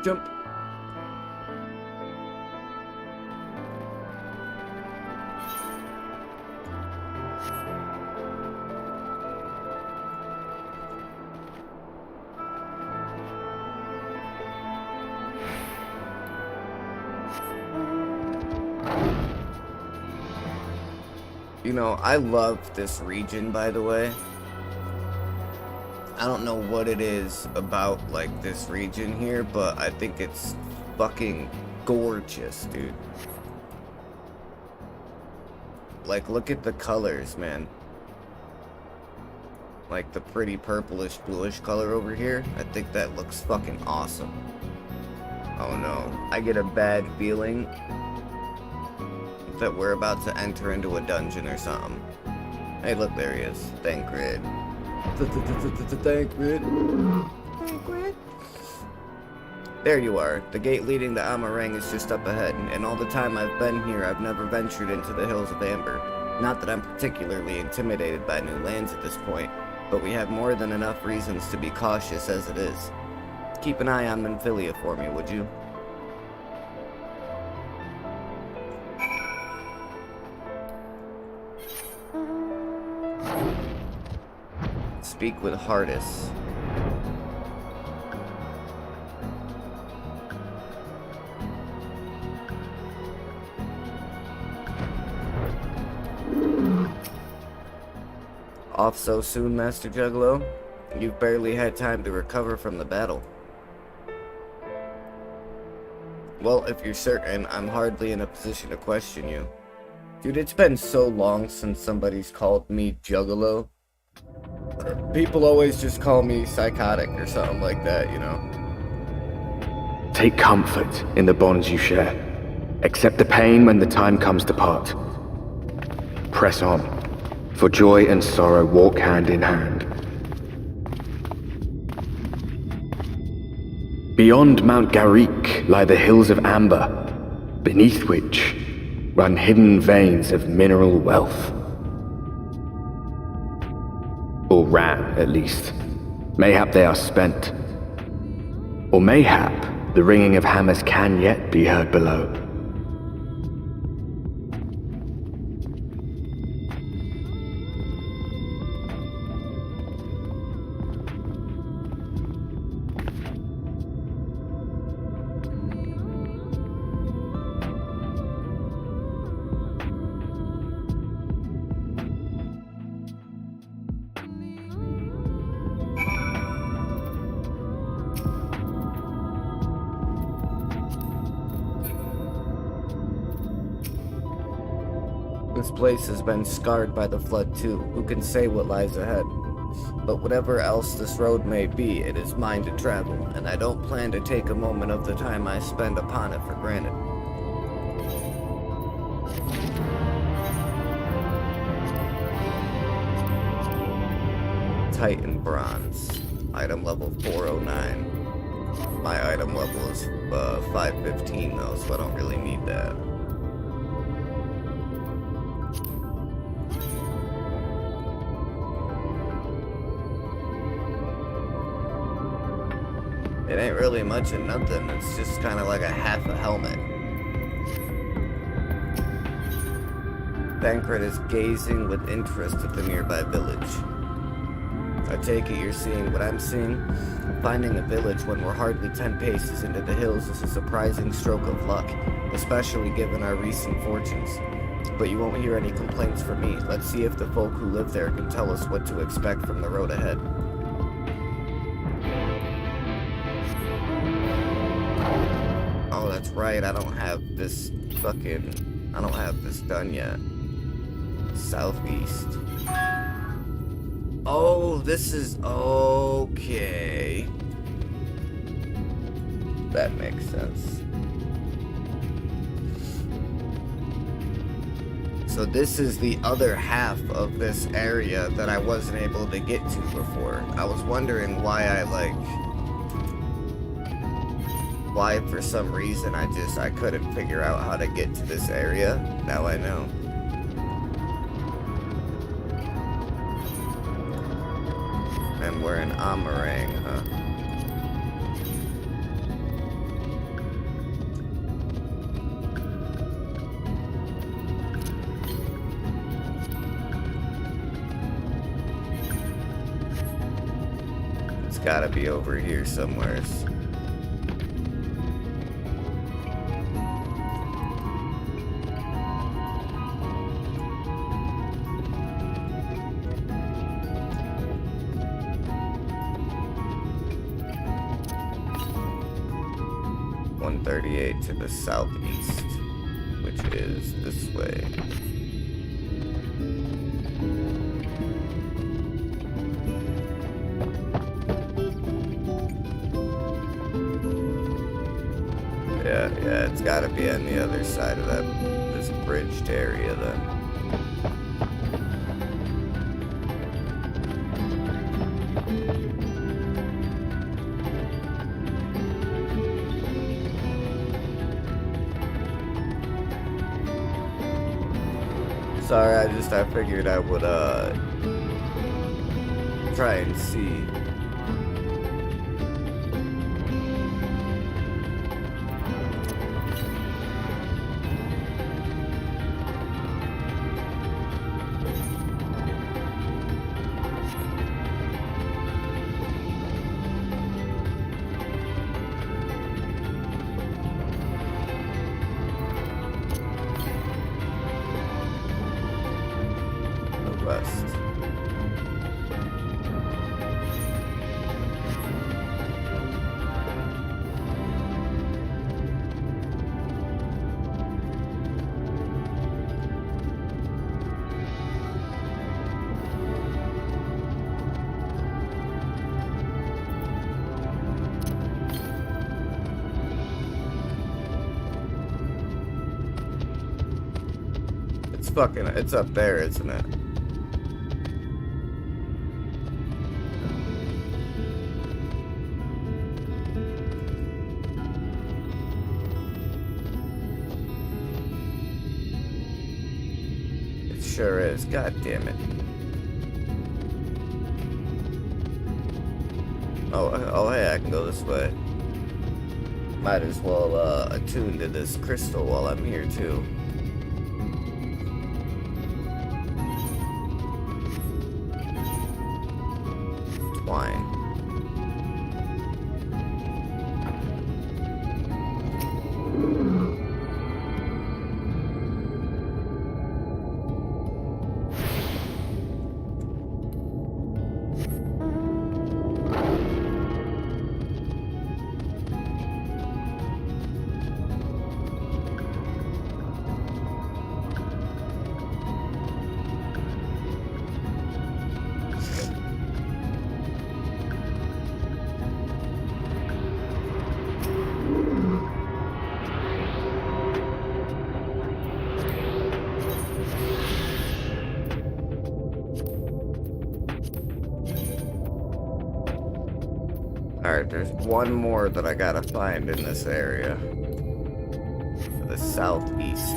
Jump. You know, I love this region, by the way. I don't know what it is about, like, this region here, but I think it's fucking gorgeous, dude. Like, look at the colors, man. Like, the pretty purplish, bluish color over here. I think that looks fucking awesome. Oh no, I get a bad feeling that we're about to enter into a dungeon or something. Hey, look, there he is. Thancred. Thancred. There you are. The gate leading to Amarang is just up ahead, and all the time I've been here, I've never ventured into the hills of Amber. Not that I'm particularly intimidated by new lands at this point, but we have more than enough reasons to be cautious as it is. Keep an eye on Menphilia for me, would you? Speak with Hardis. Off so soon, Master Juggalo? You've barely had time to recover from the battle. Well, if you're certain, I'm hardly in a position to question you. Dude, it's been so long since somebody's called me Juggalo. People always just call me psychotic or something like that, you know? Take comfort in the bonds you share. Accept the pain when the time comes to part. Press on, for joy and sorrow walk hand in hand. Beyond Mount Garik lie the hills of Amber, beneath which run hidden veins of mineral wealth. Or ran, at least. Mayhap they are spent. Or mayhap the ringing of hammers can yet be heard below. This place has been scarred by the flood too. Who can say what lies ahead? But whatever else this road may be, it is mine to travel, and I don't plan to take a moment of the time I spend upon it for granted. Titan Bronze. Item level 409. My item level is 515 though, so I don't really need that. It ain't really much of nothing, it's just kind of like a half a helmet. Thancred is gazing with interest at the nearby village. I take it you're seeing what I'm seeing? Finding a village when we're hardly 10 paces into the hills is a surprising stroke of luck, especially given our recent fortunes. But you won't hear any complaints from me. Let's see if the folk who live there can tell us what to expect from the road ahead. Oh, that's right, I don't have this done yet. Southeast. Oh, this is okay. That makes sense. So this is the other half of this area that I wasn't able to get to before. I was wondering why why for some reason I couldn't figure out how to get to this area. Now I know. And we're in Amarang, huh? It's gotta be over here somewhere. To the southeast, which is this way. Yeah, it's gotta be on the other side of this bridged area then. Sorry, I figured I would, try and see. West. it's up there, isn't it? It sure is. God damn it. Oh, hey, I can go this way. Might as well attune to this crystal while I'm here too. Twine. Alright, there's one more that I gotta find in this area. The southeast.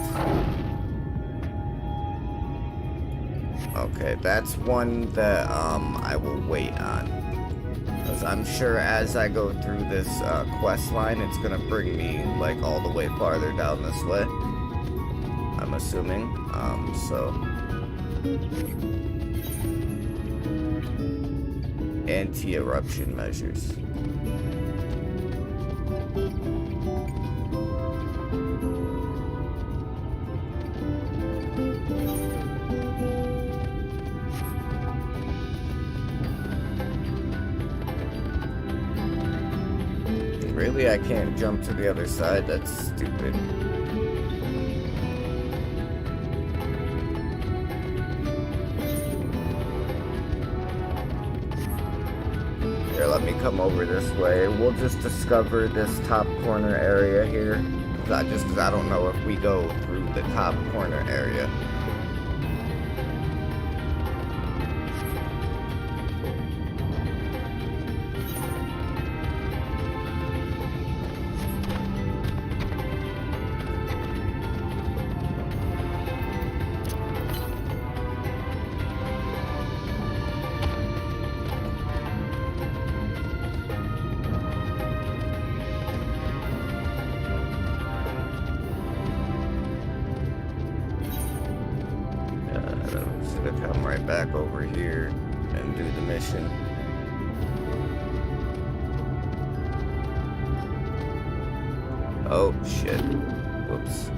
Okay, that's one that I will wait on. Because I'm sure as I go through this quest line, it's gonna bring me like all the way farther down this way. I'm assuming. Anti-eruption measures. Really, I can't jump to the other side? That's stupid. Here, let me come over this way. We'll just discover this top corner area here. Just because I don't know if we go through the top corner area. Come right back over here and do the mission. Oh shit. Whoops.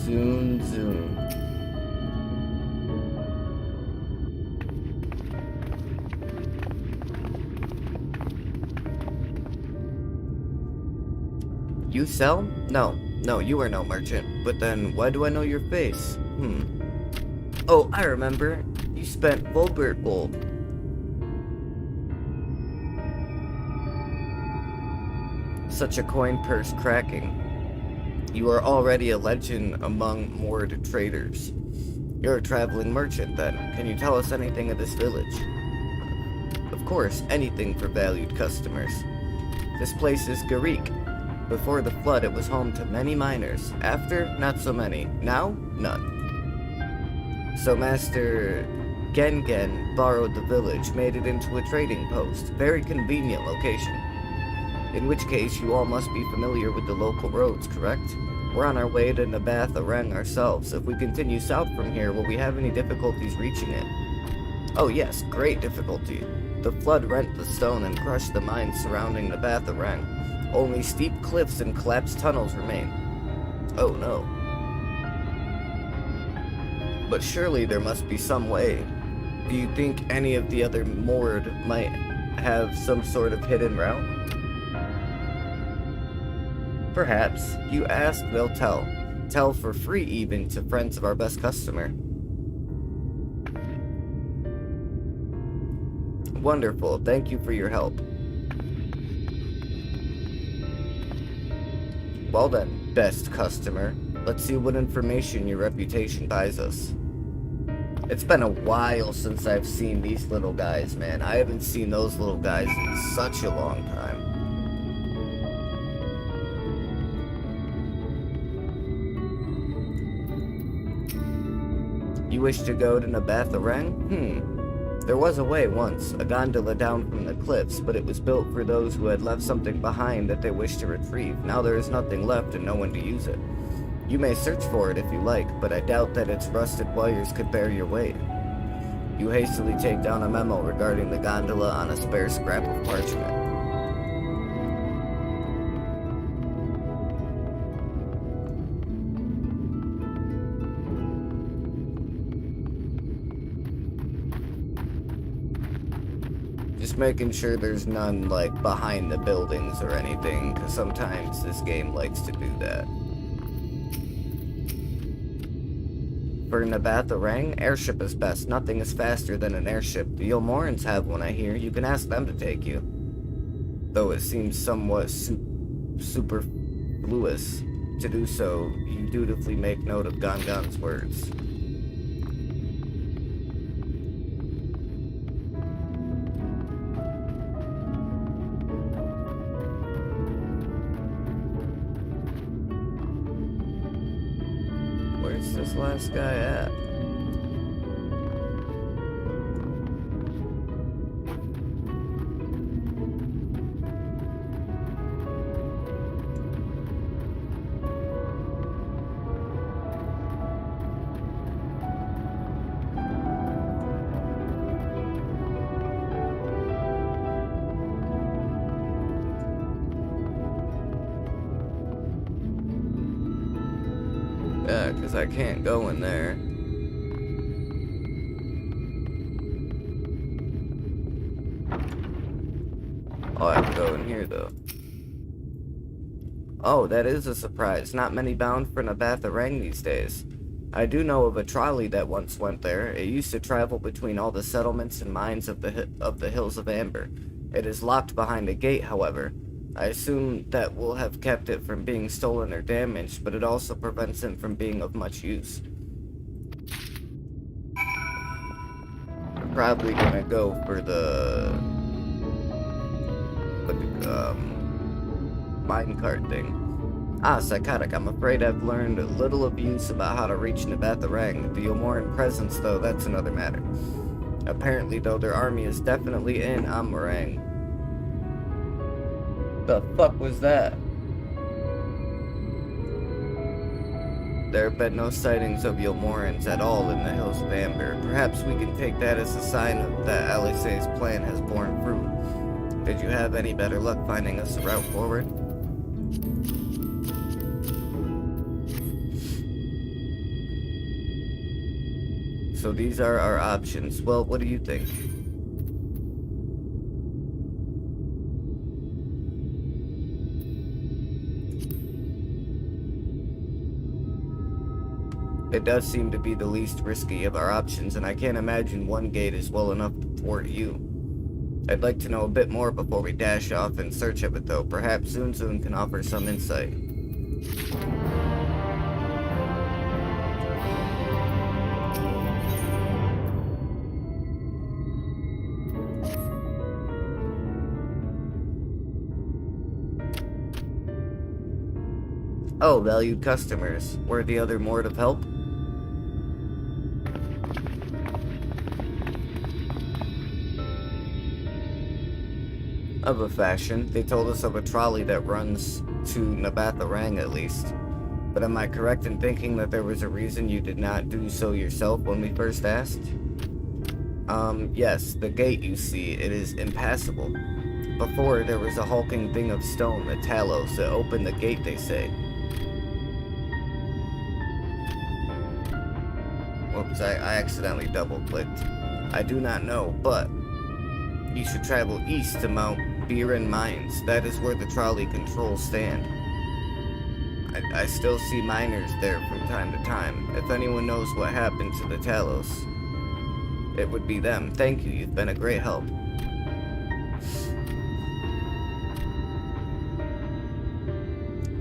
Zoom. You sell? No, you are no merchant. But then, why do I know your face? Oh, I remember. You spent Volbert gold. Such a coin purse cracking. You are already a legend among moored traders. You're a traveling merchant, then. Can you tell us anything of this village? Of course, anything for valued customers. This place is Garik. Before the flood, it was home to many miners. After, not so many. Now, none. So Master Gengen borrowed the village, made it into a trading post. Very convenient location. In which case, you all must be familiar with the local roads, correct? We're on our way to Nabath Areng ourselves. If we continue south from here, will we have any difficulties reaching it? Oh yes, great difficulty. The flood rent the stone and crushed the mines surrounding Nabath Areng. Only steep cliffs and collapsed tunnels remain. Oh no. But surely there must be some way. Do you think any of the other moored might have some sort of hidden route? Perhaps. You ask, they'll tell. tell for free even to friends of our best customer. Wonderful, thank you for your help. Well then, best customer, let's see what information your reputation buys us. It's been a while since I've seen these little guys, man. I haven't seen those little guys in such a long time. You wish to go to Nabatha Reng? There was a way once, a gondola down from the cliffs, but it was built for those who had left something behind that they wished to retrieve. Now there is nothing left and no one to use it. You may search for it if you like, but I doubt that its rusted wires could bear your weight. You hastily take down a memo regarding the gondola on a spare scrap of parchment. Just making sure there's none, like, behind the buildings or anything, because sometimes this game likes to do that. For Nabatha Reng, airship is best. Nothing is faster than an airship. The Ilmorans have one, I hear. You can ask them to take you. Though it seems somewhat superfluous to do so, you dutifully make note of Gongon's words. Where's this last guy at? Yeah, because I can't go in there. I'll have to go in here, though. Oh, that is a surprise. Not many bound for Nabatha Reng these days. I do know of a trolley that once went there. It used to travel between all the settlements and mines of the Hills of Amber. It is locked behind a gate, however. I assume that will have kept it from being stolen or damaged, but it also prevents it from being of much use. I'm probably gonna go for the minecart thing. Ah, psychotic. I'm afraid I've learned a little abuse about how to reach Nabatha Reng. The Ilmoran presence, though, that's another matter. Apparently, though, their army is definitely in Amarang. The fuck was that? There have been no sightings of Ilmorans at all in the Hills of Amber. Perhaps we can take that as a sign of that Alice's plan has borne fruit. Did you have any better luck finding us a route forward? So these are our options. Well, what do you think? It does seem to be the least risky of our options, and I can't imagine one gate is well enough to thwart you. I'd like to know a bit more before we dash off in search of it, though. Perhaps Zunzun can offer some insight. Oh, valued customers. Worthy other mort of help? Of a fashion. They told us of a trolley that runs to Nabatha Reng at least. But am I correct in thinking that there was a reason you did not do so yourself when we first asked? Yes, the gate you see, it is impassable. Before, there was a hulking thing of stone, the Talos, that opened the gate, they say. Whoops, I accidentally double-clicked. I do not know, but you should travel east to Mount Biren Mines. That is where the trolley controls stand. I still see miners there from time to time. If anyone knows what happened to the Talos, it would be them. Thank you, you've been a great help.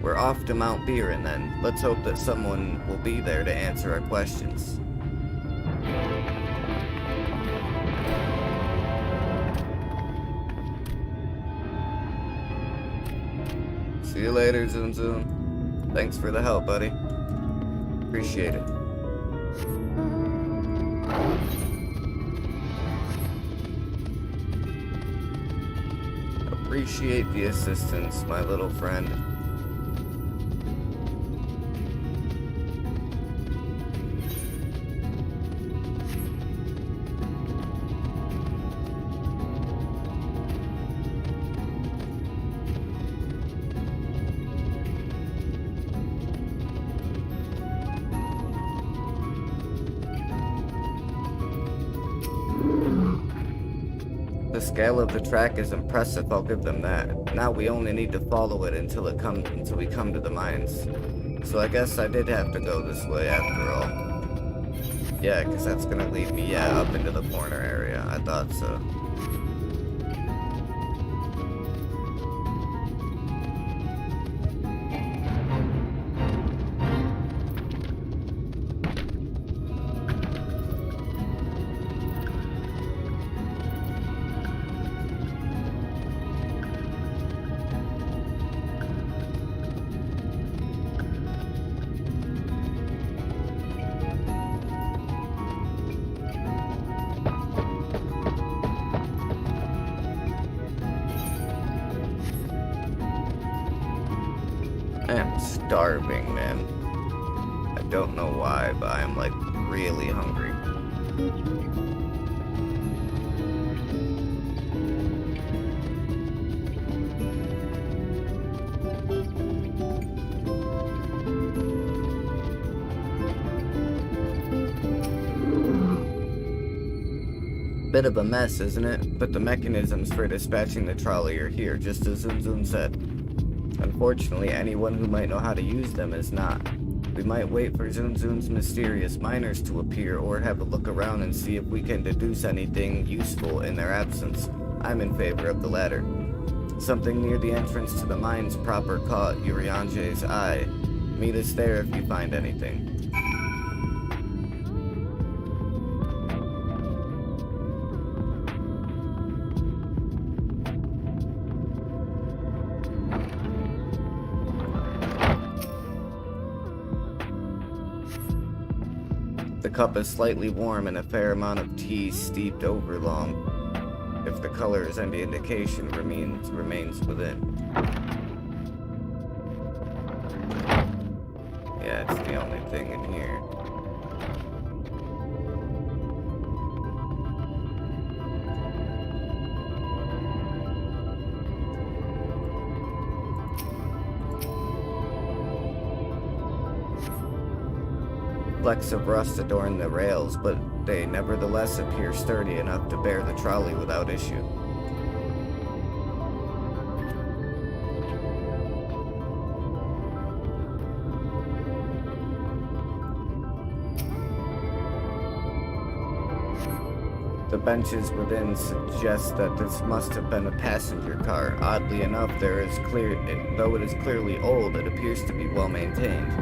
We're off to Mount Buren then. Let's hope that someone will be there to answer our questions. See you later, Zoom Zoom. Thanks for the help, buddy. Appreciate it. Appreciate the assistance, my little friend. The scale of the track is impressive, I'll give them that. Now we only need to follow it until we come to the mines. So I guess I did have to go this way after all. Yeah, because that's gonna lead me, up into the corner area. I thought so. I am starving, man. I don't know why, but I am like really hungry. Bit of a mess, isn't it? But the mechanisms for dispatching the trolley are here, just as Zoom Zoom said. Unfortunately, anyone who might know how to use them is not. We might wait for Zoom Zoom's mysterious miners to appear or have a look around and see if we can deduce anything useful in their absence. I'm in favor of the latter. Something near the entrance to the mines proper caught Urianje's eye. Meet us there if you find anything. The cup is slightly warm and a fair amount of tea steeped over long. If the color is any indication, remains within. Yeah, it's the only thing in here. Flecks of rust adorn the rails, but they nevertheless appear sturdy enough to bear the trolley without issue. The benches within suggest that this must have been a passenger car. Oddly enough, though it is clearly old, it appears to be well maintained.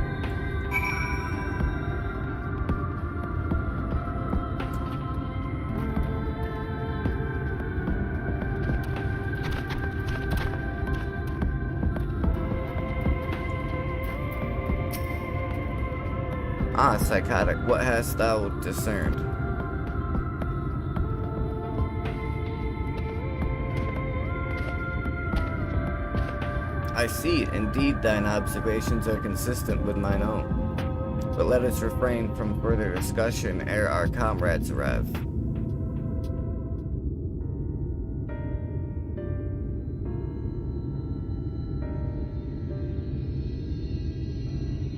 Ah, psychotic, what hast thou discerned? I see, indeed thine observations are consistent with mine own. But let us refrain from further discussion ere our comrades arrive.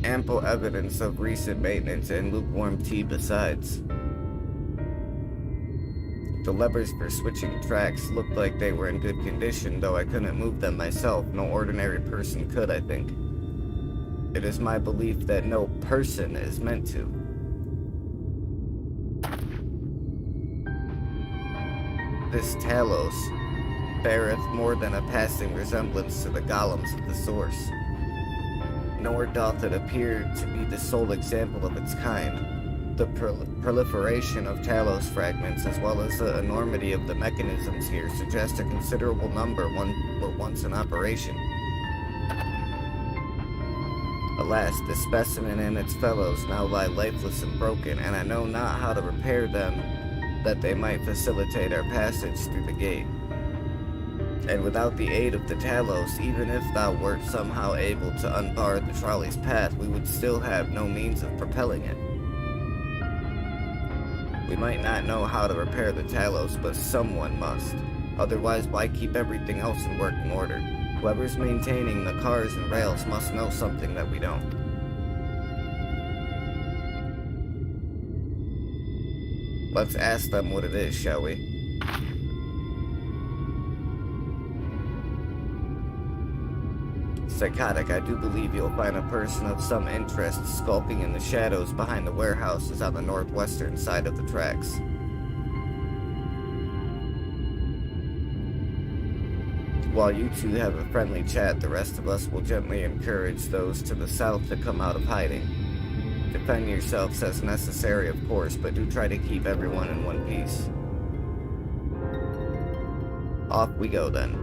Ample evidence of recent maintenance and lukewarm tea besides. The levers for switching tracks looked like they were in good condition, though I couldn't move them myself. No ordinary person could, I think. It is my belief that no person is meant to. This Talos beareth more than a passing resemblance to the golems of the source, nor doth it appear to be the sole example of its kind. The proliferation of Talos fragments, as well as the enormity of the mechanisms here, suggest a considerable number were once in operation. Alas, this specimen and its fellows now lie lifeless and broken, and I know not how to repair them, that they might facilitate our passage through the gate. And without the aid of the Talos, even if thou wert somehow able to unbar the trolley's path, we would still have no means of propelling it. We might not know how to repair the Talos, but someone must. Otherwise, why keep everything else in working order? Whoever's maintaining the cars and rails must know something that we don't. Let's ask them what it is, shall we? Psychotic, I do believe you'll find a person of some interest skulking in the shadows behind the warehouses on the northwestern side of the tracks. While you two have a friendly chat, the rest of us will gently encourage those to the south to come out of hiding. Defend yourselves as necessary, of course, but do try to keep everyone in one piece. Off we go then.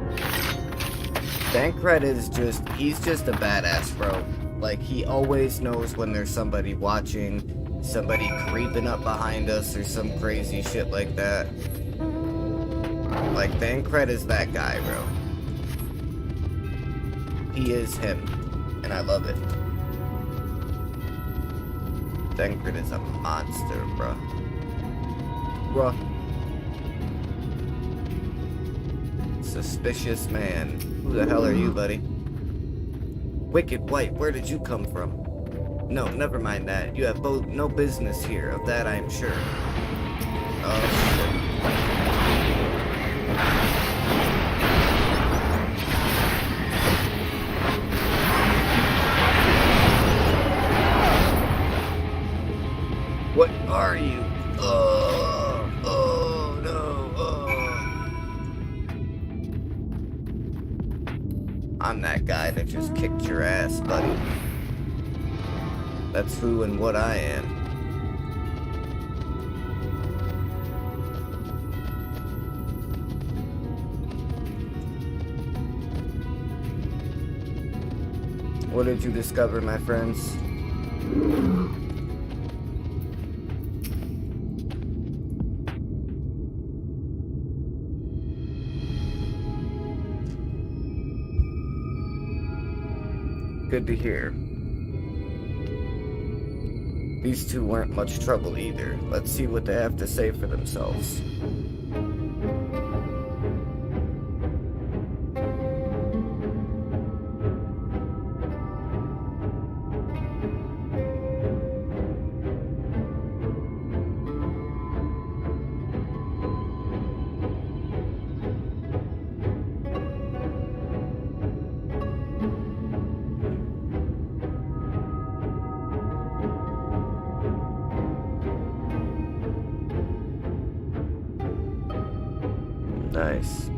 Thancred is he's just a badass, bro. Like, he always knows when there's somebody watching, somebody creeping up behind us, or some crazy shit like that. Like, Thancred is that guy, bro. He is him, and I love it. Thancred is a monster, bro. Suspicious man. Who the hell are you, buddy? Wicked White, where did you come from? No, never mind that. You have both no business here, of that I am sure. Oh, shit. What are you? Oh no, I'm that guy that just kicked your ass, buddy. That's who and what I am. What did you discover, my friends? Good to hear. These two weren't much trouble either. Let's see what they have to say for themselves. Nice.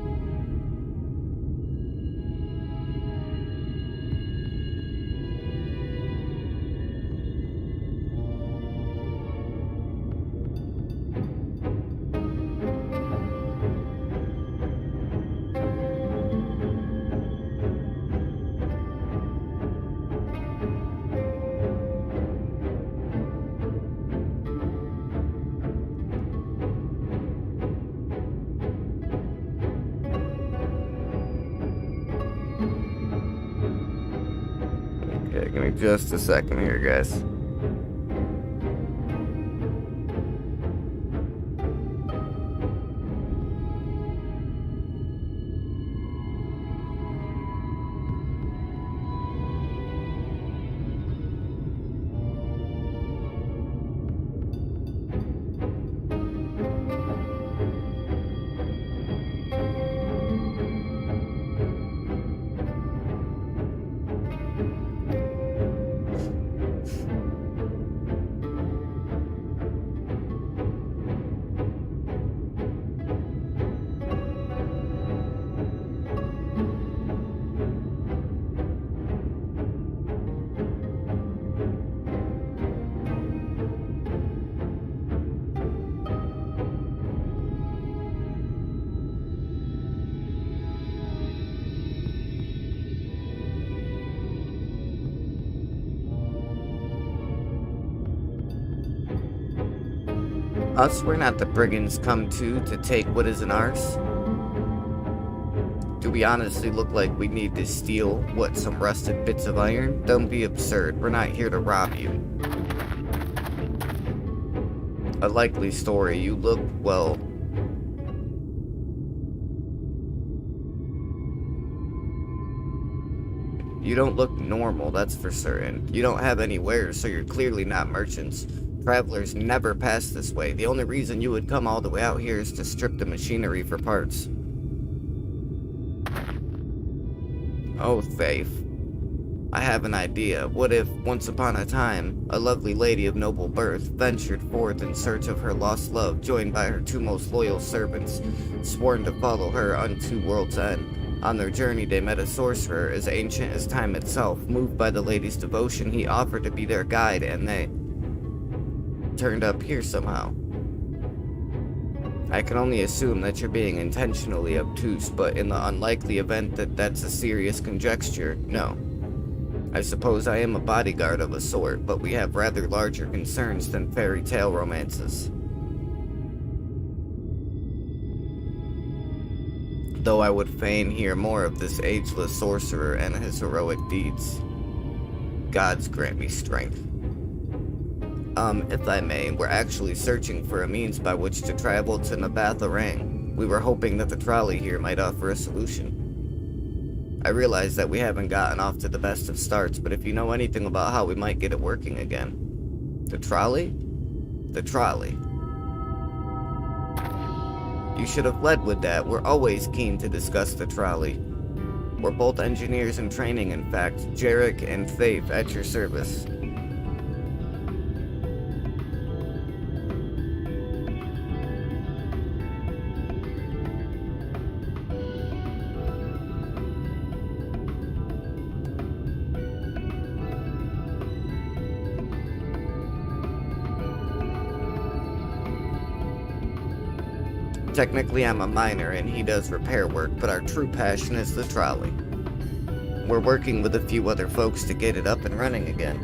Okay, give me just a second here, guys. Us, we're not the brigands come to take what isn't ours. Do we honestly look like we need to steal, what, some rusted bits of iron? Don't be absurd, we're not here to rob you. A likely story, you look, well... You don't look normal, that's for certain. You don't have any wares, so you're clearly not merchants. Travelers never pass this way. The only reason you would come all the way out here is to strip the machinery for parts. Oh, Faith. I have an idea. What if, once upon a time, a lovely lady of noble birth ventured forth in search of her lost love, joined by her two most loyal servants, sworn to follow her unto world's end? On their journey, they met a sorcerer as ancient as time itself. Moved by the lady's devotion, he offered to be their guide, and they turned up here somehow. I can only assume that you're being intentionally obtuse, but in the unlikely event that that's a serious conjecture, no. I suppose I am a bodyguard of a sort, but we have rather larger concerns than fairy tale romances. Though I would fain hear more of this ageless sorcerer and his heroic deeds. Gods grant me strength. If I may, we're actually searching for a means by which to travel to Nabatha-Rang. We were hoping that the trolley here might offer a solution. I realize that we haven't gotten off to the best of starts, but if you know anything about how we might get it working again. The trolley? The trolley. You should have led with that. We're always keen to discuss the trolley. We're both engineers in training, in fact. Jarek and Faith at your service. Technically, I'm a miner and he does repair work, but our true passion is the trolley. We're working with a few other folks to get it up and running again.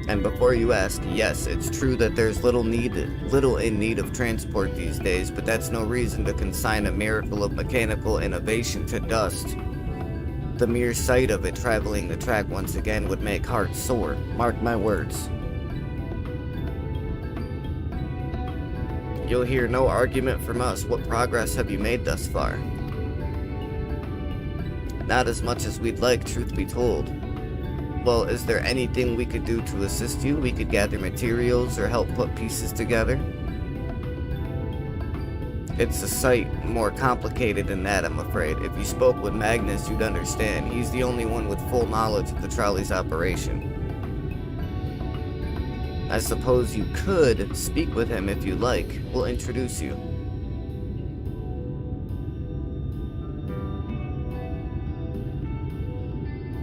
And before you ask, yes, it's true that there's little in need of transport these days, but that's no reason to consign a miracle of mechanical innovation to dust. The mere sight of it traveling the track once again would make hearts sore. Mark my words. You'll hear no argument from us. What progress have you made thus far? Not as much as we'd like, truth be told. Well, is there anything we could do to assist you? We could gather materials or help put pieces together? It's a sight more complicated than that, I'm afraid. If you spoke with Magnus, you'd understand. He's the only one with full knowledge of the trolley's operation. I suppose you could speak with him if you like. We'll introduce you.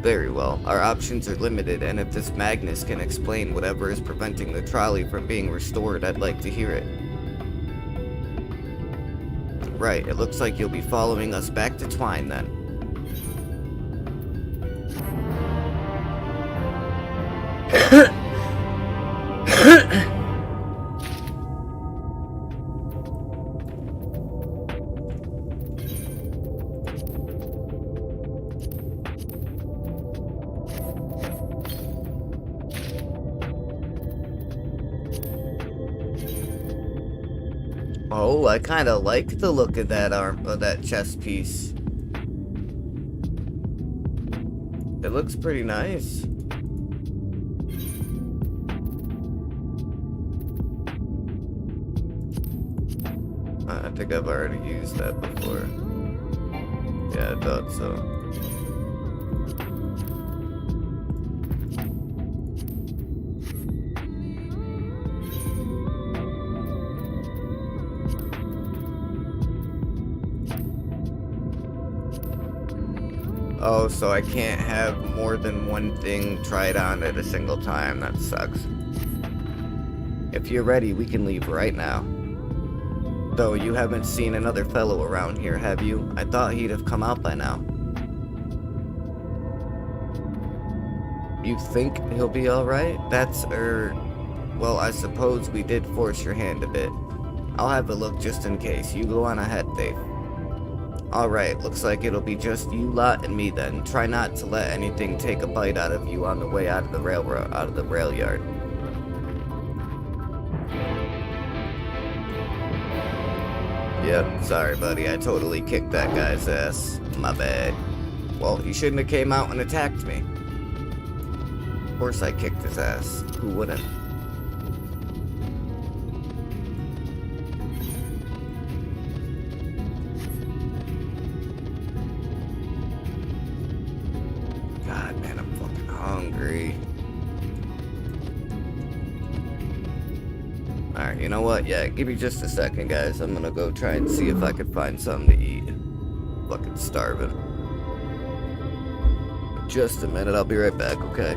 Very well. Our options are limited, and if this Magnus can explain whatever is preventing the trolley from being restored, I'd like to hear it. Right, it looks like you'll be following us back to Twine then. Oh, I kind of like the look of that chest piece. It looks pretty nice. I think I've already used that before. Yeah, I thought so. Oh, so I can't have more than one thing tried on at a single time. That sucks. If you're ready, we can leave right now. Though you haven't seen another fellow around here, have you? I thought he'd have come out by now. You think he'll be alright? Well, I suppose we did force your hand a bit. I'll have a look just in case. You go on ahead, Dave. Alright, looks like it'll be just you lot and me then. Try not to let anything take a bite out of you on the way out of the rail yard. Yep, sorry buddy, I totally kicked that guy's ass. My bad. Well, he shouldn't have came out and attacked me. Of course I kicked his ass. Who wouldn't? God, man, I'm fucking hungry. Alright, you know what? Yeah, give me just a second, guys. I'm gonna go try and see if I can find something to eat. Fucking starving. Just a minute, I'll be right back, okay?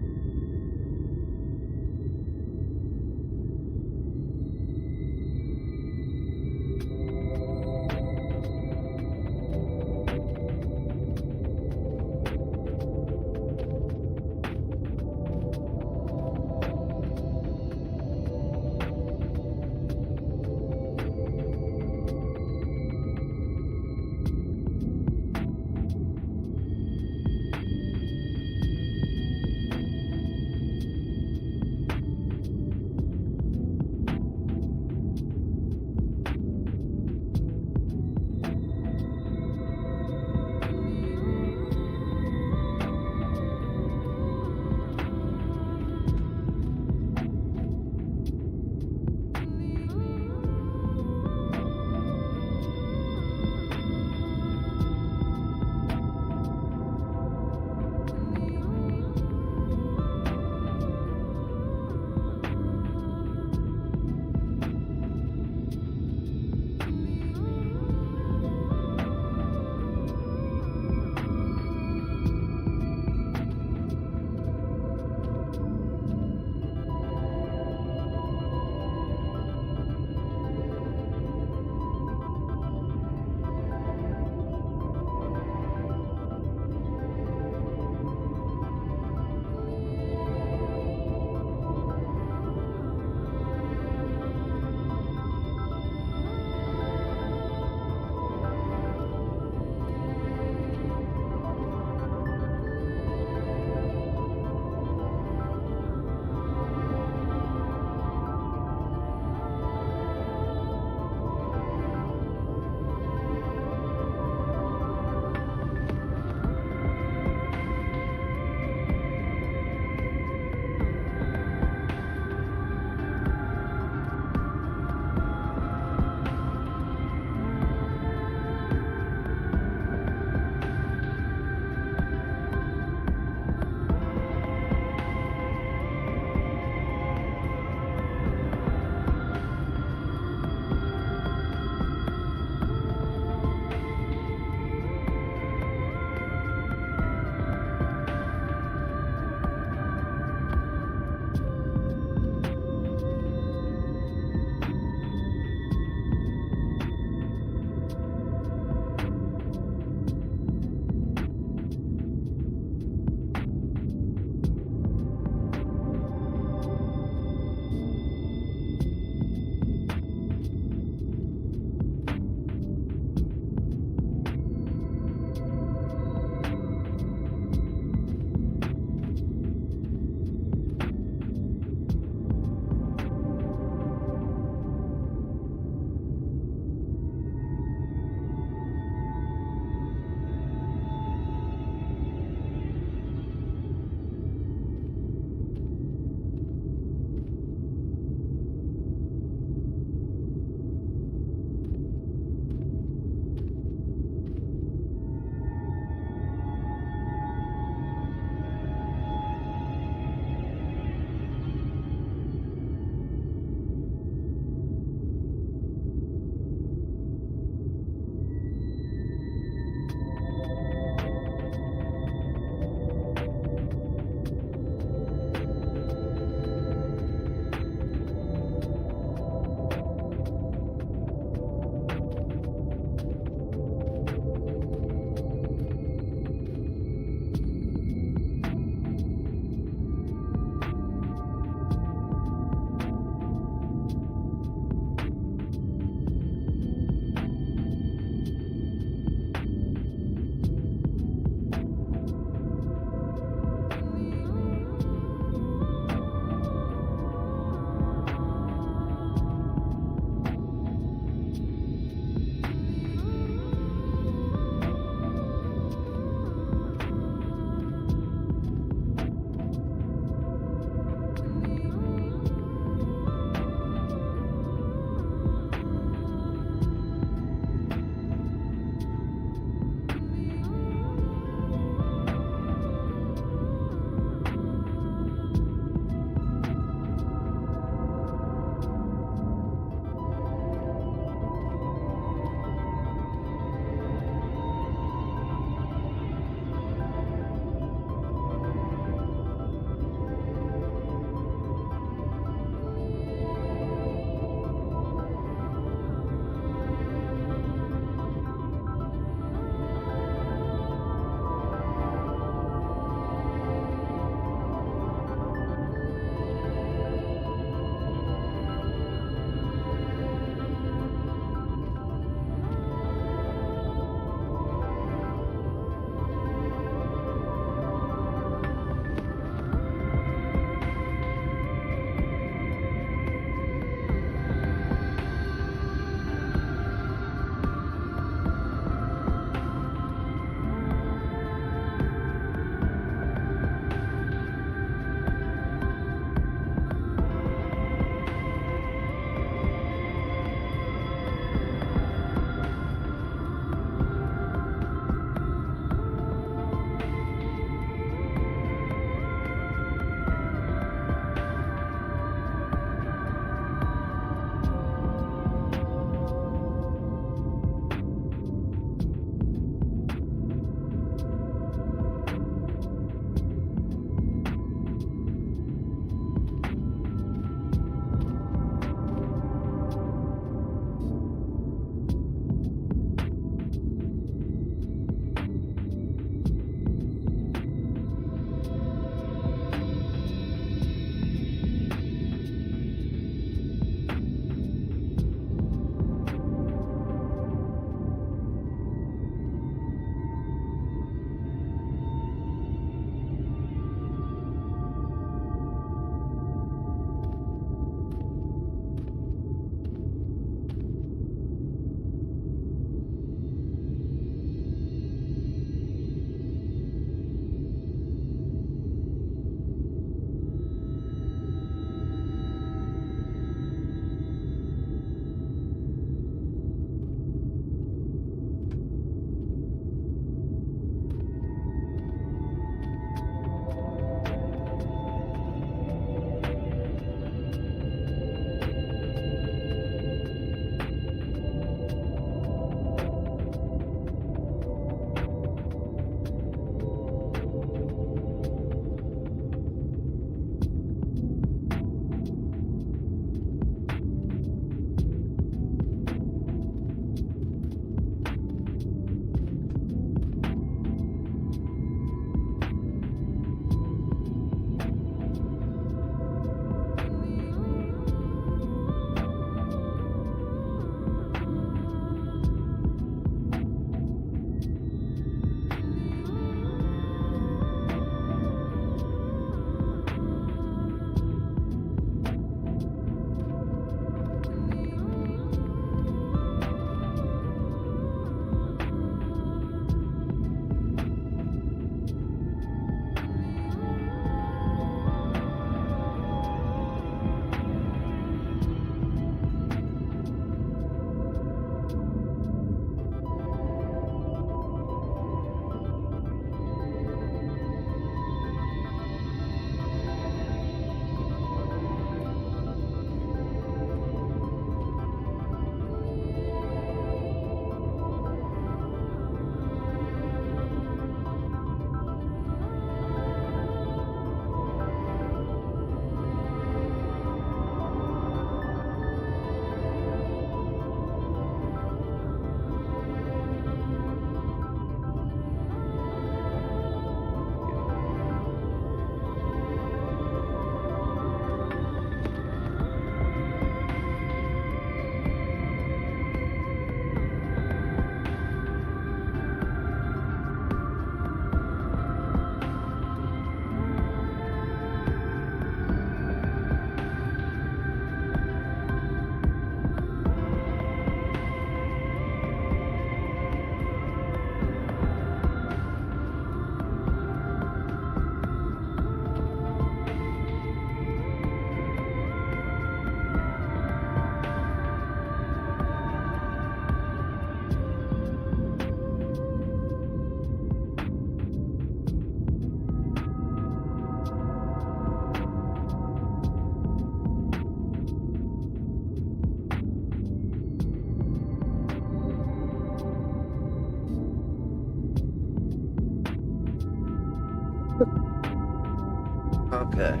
Okay.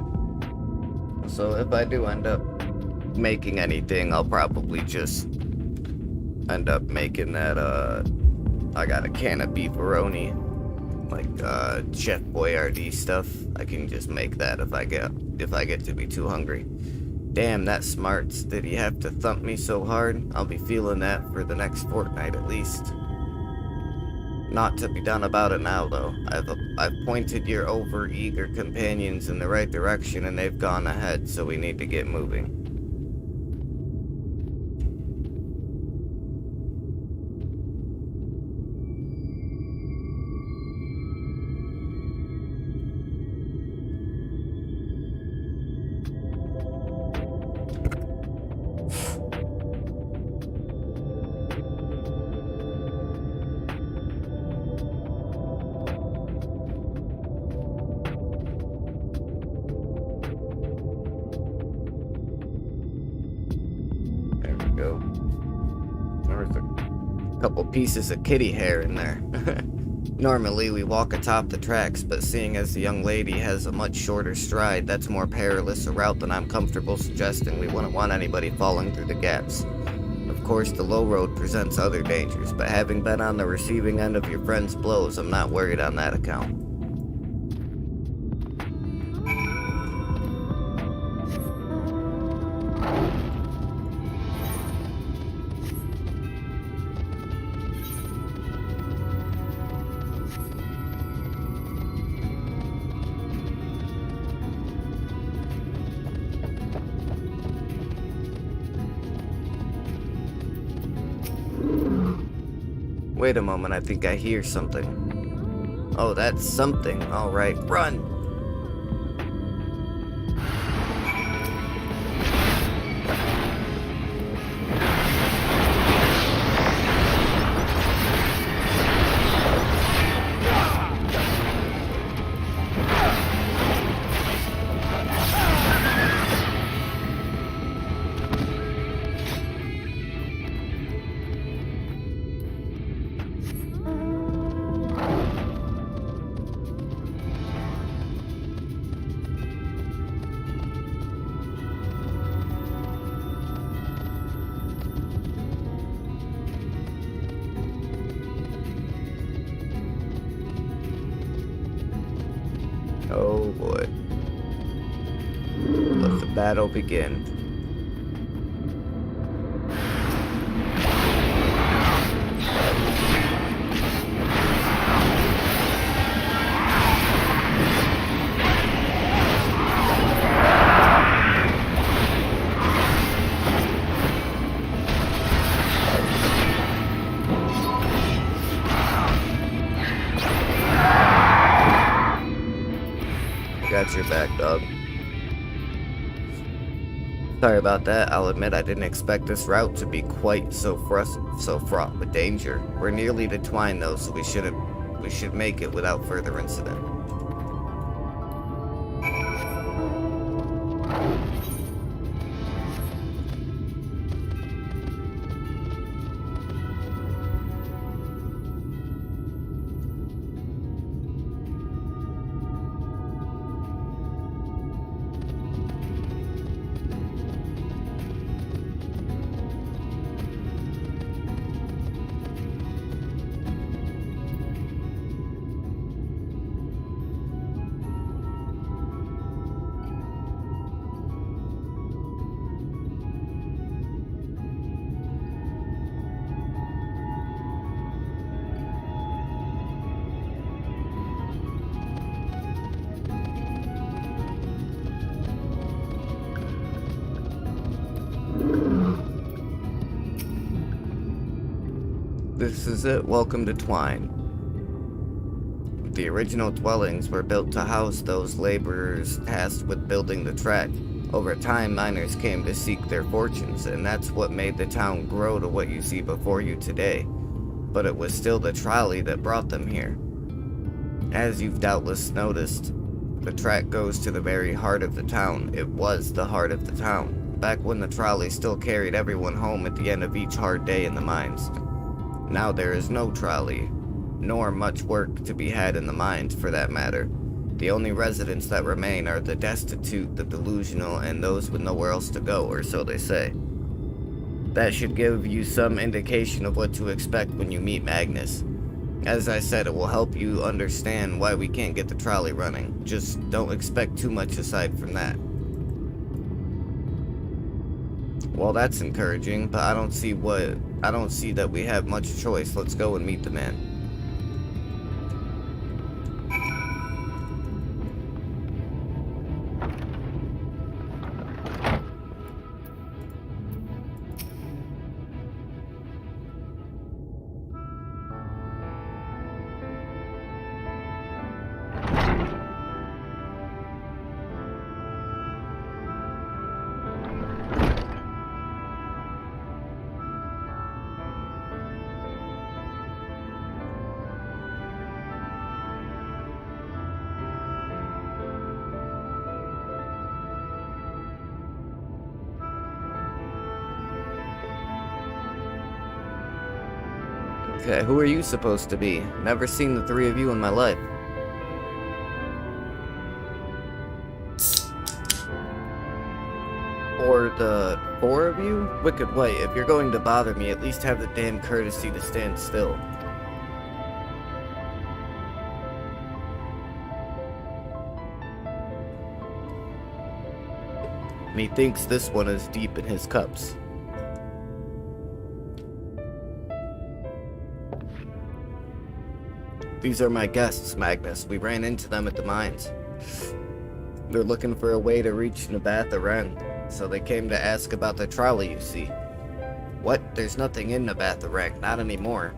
So if I do end up making anything, I'll probably just end up making that, I got a can of beefaroni, like, Chef Boyardee stuff. I can just make that if I get to be too hungry. Damn, that smarts. Did he have to thump me so hard? I'll be feeling that for the next fortnight at least. Not to be done about it now, though. I've pointed your over-eager companions in the right direction, and they've gone ahead, so we need to get moving. Go. There's a couple pieces of kitty hair in there. Normally we walk atop the tracks, but seeing as the young lady has a much shorter stride, that's more perilous a route than I'm comfortable suggesting. We wouldn't want anybody falling through the gaps. Of course, the low road presents other dangers, but having been on the receiving end of your friend's blows, I'm not worried on that account. Wait a moment, I think I hear something. Oh, that's something. Alright, run! Oh boy. Let the battle begin. Got your back, dog. Sorry about that. I'll admit I didn't expect this route to be quite so fraught with danger. We're nearly to Twine though, so we should make it without further incident. This is it. Welcome to Twine. The original dwellings were built to house those laborers tasked with building the track. Over time, miners came to seek their fortunes, and that's what made the town grow to what you see before you today. But it was still the trolley that brought them here. As you've doubtless noticed, the track goes to the very heart of the town. It was the heart of the town, back when the trolley still carried everyone home at the end of each hard day in the mines. Now there is no trolley, nor much work to be had in the mines for that matter. The only residents that remain are the destitute, the delusional, and those with nowhere else to go, or so they say. That should give you some indication of what to expect when you meet Magnus. As I said, it will help you understand why we can't get the trolley running. Just don't expect too much aside from that. Well, that's encouraging, but I don't see that we have much choice. Let's go and meet the man. Okay, who are you supposed to be? Never seen the three of you in my life. Or the four of you? Wicked White, if you're going to bother me, at least have the damn courtesy to stand still. Methinks this one is deep in his cups. These are my guests, Magnus. We ran into them at the mines. They're looking for a way to reach Nabatha Ren, so they came to ask about the trolley, you see. What? There's nothing in Nabatha Ren, not anymore.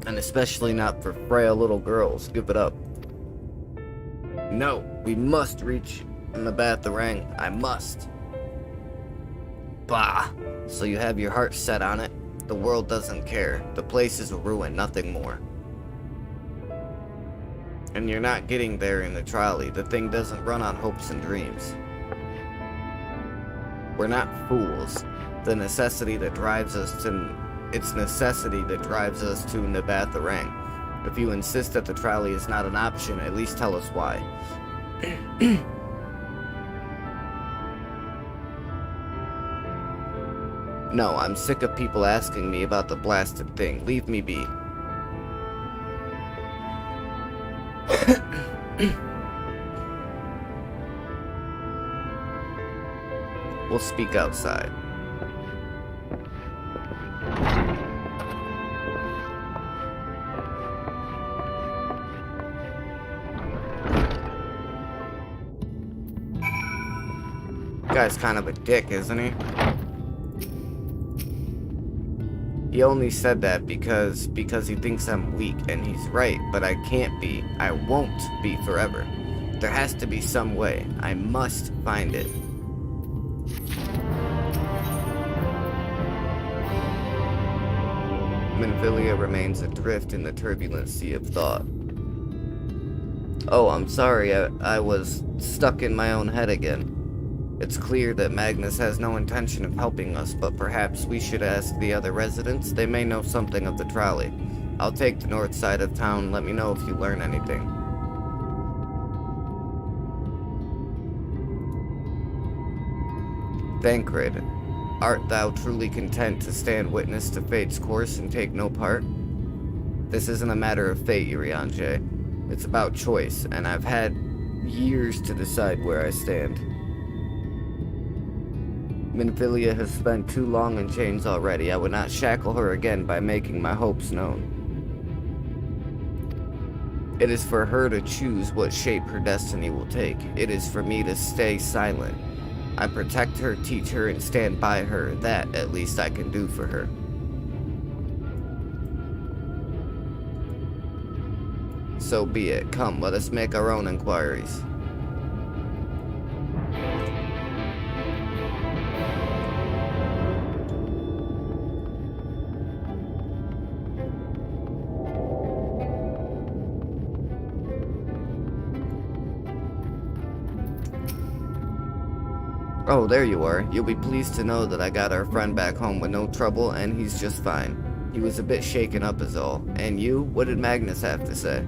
And especially not for frail little girls. Give it up. No, we must reach Nabatha Ren. I must. Bah! So you have your heart set on it? The world doesn't care. The place is a ruin, nothing more. And you're not getting there in the trolley. The thing doesn't run on hopes and dreams. We're not fools. It's necessity that drives us to Nabatha Ren. If you insist that the trolley is not an option, at least tell us why. No, I'm sick of people asking me about the blasted thing. Leave me be. We'll speak outside. Guy's kind of a dick, isn't he? He only said that because he thinks I'm weak, and he's right, but I can't be. I won't be forever. There has to be some way. I must find it. Minfilia remains adrift in the turbulent sea of thought. Oh, I'm sorry, I was stuck in my own head again. It's clear that Magnus has no intention of helping us, but perhaps we should ask the other residents. They may know something of the trolley. I'll take the north side of town. Let me know if you learn anything. Thancred, art thou truly content to stand witness to fate's course and take no part? This isn't a matter of fate, Urianger. It's about choice, and I've had years to decide where I stand. Minfilia has spent too long in chains already. I would not shackle her again by making my hopes known. It is for her to choose what shape her destiny will take. It is for me to stay silent. I protect her, teach her, and stand by her. That, at least, I can do for her. So be it. Come, let us make our own inquiries. Oh, there you are. You'll be pleased to know that I got our friend back home with no trouble, and he's just fine. He was a bit shaken up is all. And you? What did Magnus have to say?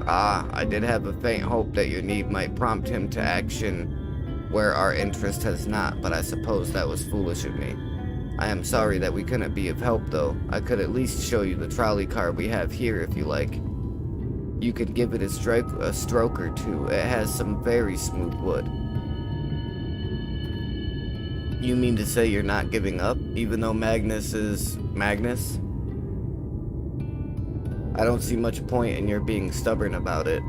I did have a faint hope that your need might prompt him to action where our interest has not, but I suppose that was foolish of me. I am sorry that we couldn't be of help, though. I could at least show you the trolley car we have here if you like. You could give it a stroke or two. It has some very smooth wood. You mean to say you're not giving up, even though Magnus is Magnus? I don't see much point in your being stubborn about it,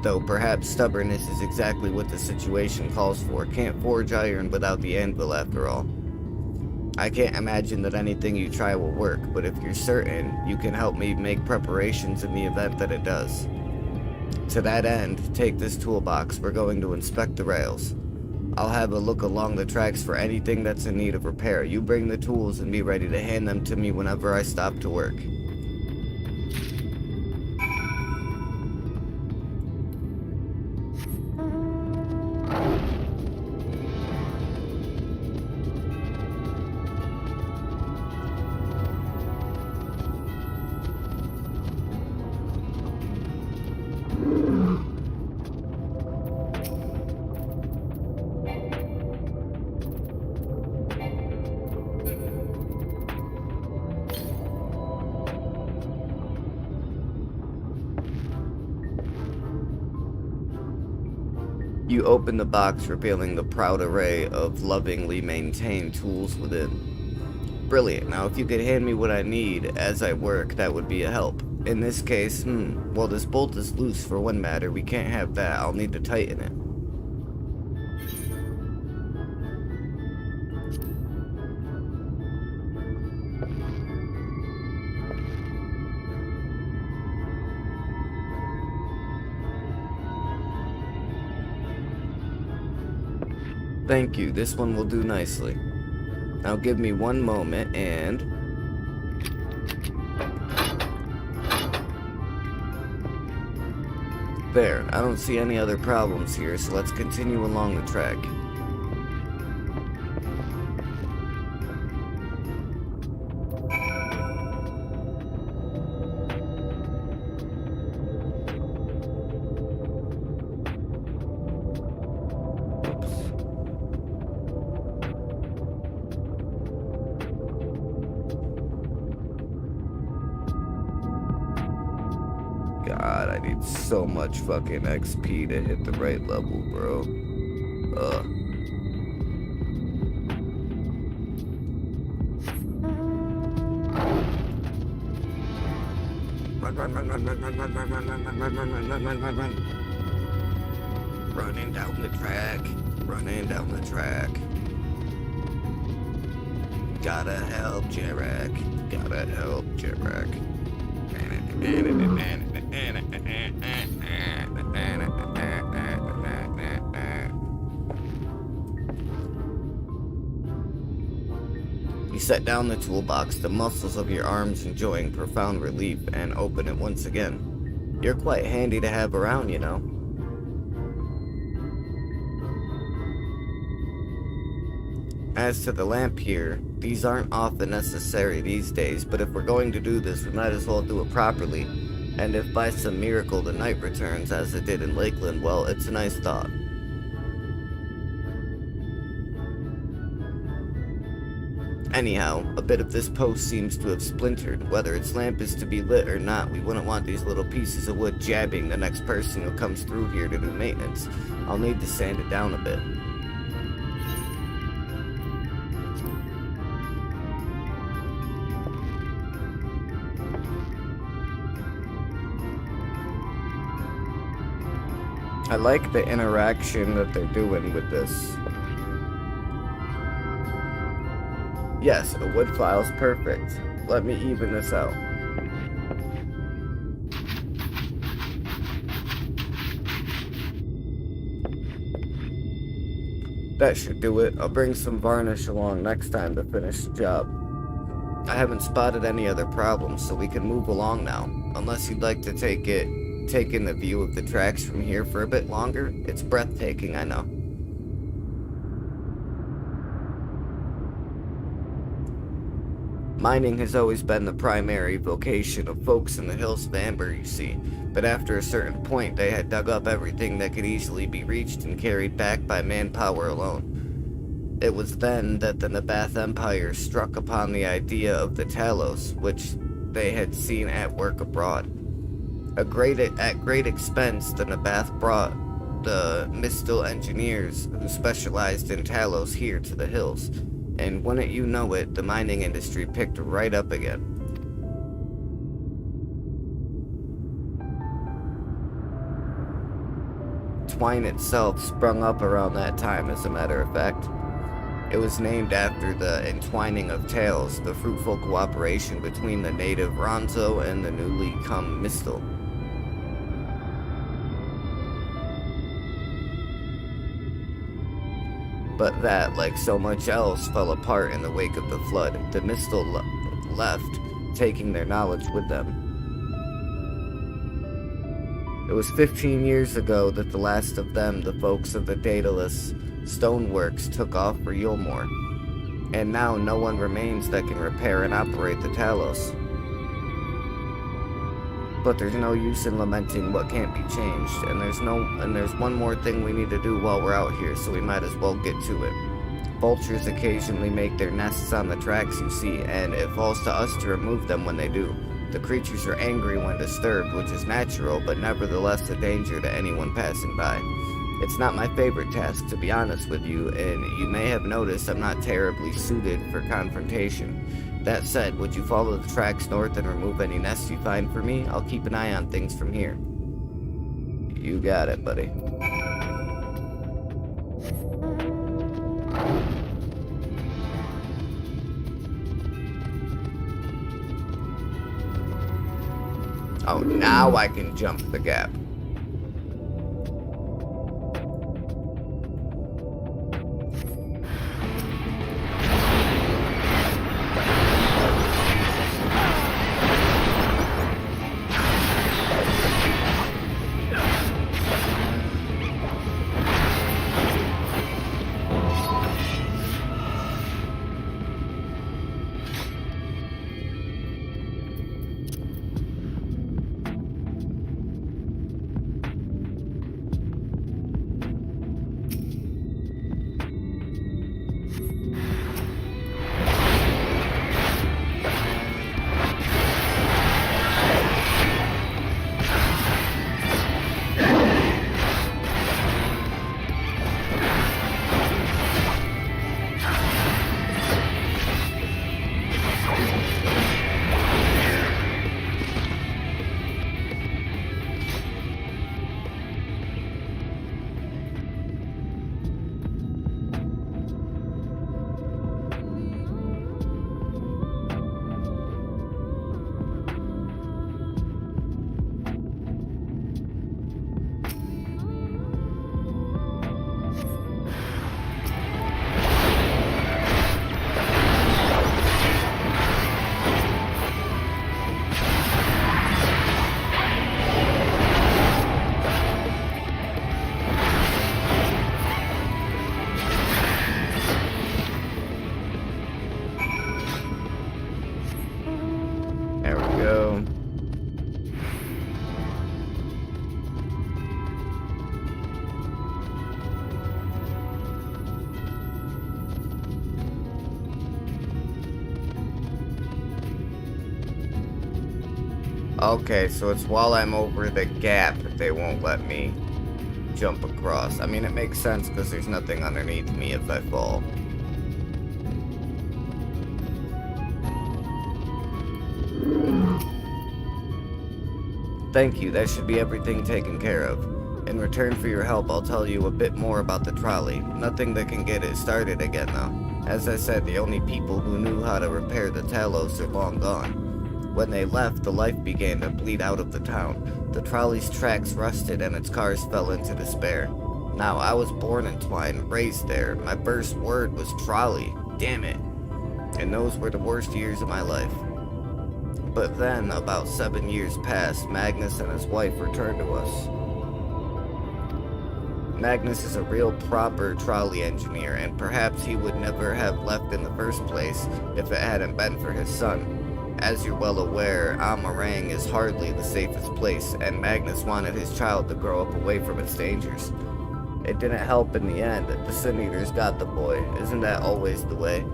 though perhaps stubbornness is exactly what the situation calls for. Can't forge iron without the anvil, after all. I can't imagine that anything you try will work, but if you're certain, you can help me make preparations in the event that it does. To that end, take this toolbox. We're going to inspect the rails. I'll have a look along the tracks for anything that's in need of repair. You bring the tools and be ready to hand them to me whenever I stop to work. You open the box, revealing the proud array of lovingly maintained tools within. Brilliant. Now, if you could hand me what I need as I work, that would be a help. In this case, well, this bolt is loose for one matter. We can't have that. I'll need to tighten it. Thank you, this one will do nicely. Now give me one moment and... There, I don't see any other problems here, so let's continue along the track. God, I need so much fucking XP to hit the right level, bro. Run. Running down the track. Running down the track. Gotta help Jarek. Gotta help Jarek. You set down the toolbox, the muscles of your arms enjoying profound relief, and open it once again. You're quite handy to have around, you know. As to the lamp here, these aren't often necessary these days, but if we're going to do this, we might as well do it properly. And if by some miracle the night returns as it did in Lakeland, well, it's a nice thought. Anyhow, a bit of this post seems to have splintered. Whether its lamp is to be lit or not, we wouldn't want these little pieces of wood jabbing the next person who comes through here to do maintenance. I'll need to sand it down a bit. I like the interaction that they're doing with this. Yes, a wood file's perfect. Let me even this out. That should do it. I'll bring some varnish along next time to finish the job. I haven't spotted any other problems, so we can move along now. Unless you'd like to take in the view of the tracks from here for a bit longer. It's breathtaking, I know. Mining has always been the primary vocation of folks in the hills of Amber, you see, but after a certain point they had dug up everything that could easily be reached and carried back by manpower alone. It was then that the Nabath Empire struck upon the idea of the Talos, which they had seen at work abroad. At great expense, the Nabath brought the Mistal engineers who specialized in Talos here to the hills, and wouldn't you know it, the mining industry picked right up again. Twine itself sprung up around that time, as a matter of fact. It was named after the entwining of tales, the fruitful cooperation between the native Ronzo and the newly come Mistal. But that, like so much else, fell apart in the wake of the flood. The Mistal left, taking their knowledge with them. It was 15 years ago that the last of them, the folks of the Daedalus Stoneworks, took off for Yulmore. And now no one remains that can repair and operate the Talos. But there's no use in lamenting what can't be changed, and there's one more thing we need to do while we're out here, so we might as well get to it. Vultures occasionally make their nests on the tracks, you see, and it falls to us to remove them when they do. The creatures are angry when disturbed, which is natural, but nevertheless a danger to anyone passing by. It's not my favorite task, to be honest with you, and you may have noticed I'm not terribly suited for confrontation. That said, would you follow the tracks north and remove any nests you find for me? I'll keep an eye on things from here. You got it, buddy. Oh, now I can jump the gap. Okay, so it's while I'm over the gap they won't let me jump across. I mean, it makes sense because there's nothing underneath me if I fall. Thank you, that should be everything taken care of. In return for your help, I'll tell you a bit more about the trolley. Nothing that can get it started again, though. As I said, the only people who knew how to repair the Talos are long gone. When they left, the life began to bleed out of the town. The trolley's tracks rusted and its cars fell into despair. Now, I was born in Twine, raised there. My first word was trolley. Damn it. And those were the worst years of my life. But then, about 7 years passed, Magnus and his wife returned to us. Magnus is a real proper trolley engineer, and perhaps he would never have left in the first place if it hadn't been for his son. As you're well aware, Amarang is hardly the safest place, and Magnus wanted his child to grow up away from its dangers. It didn't help in the end. The Sin Eaters got the boy. Isn't that always the way?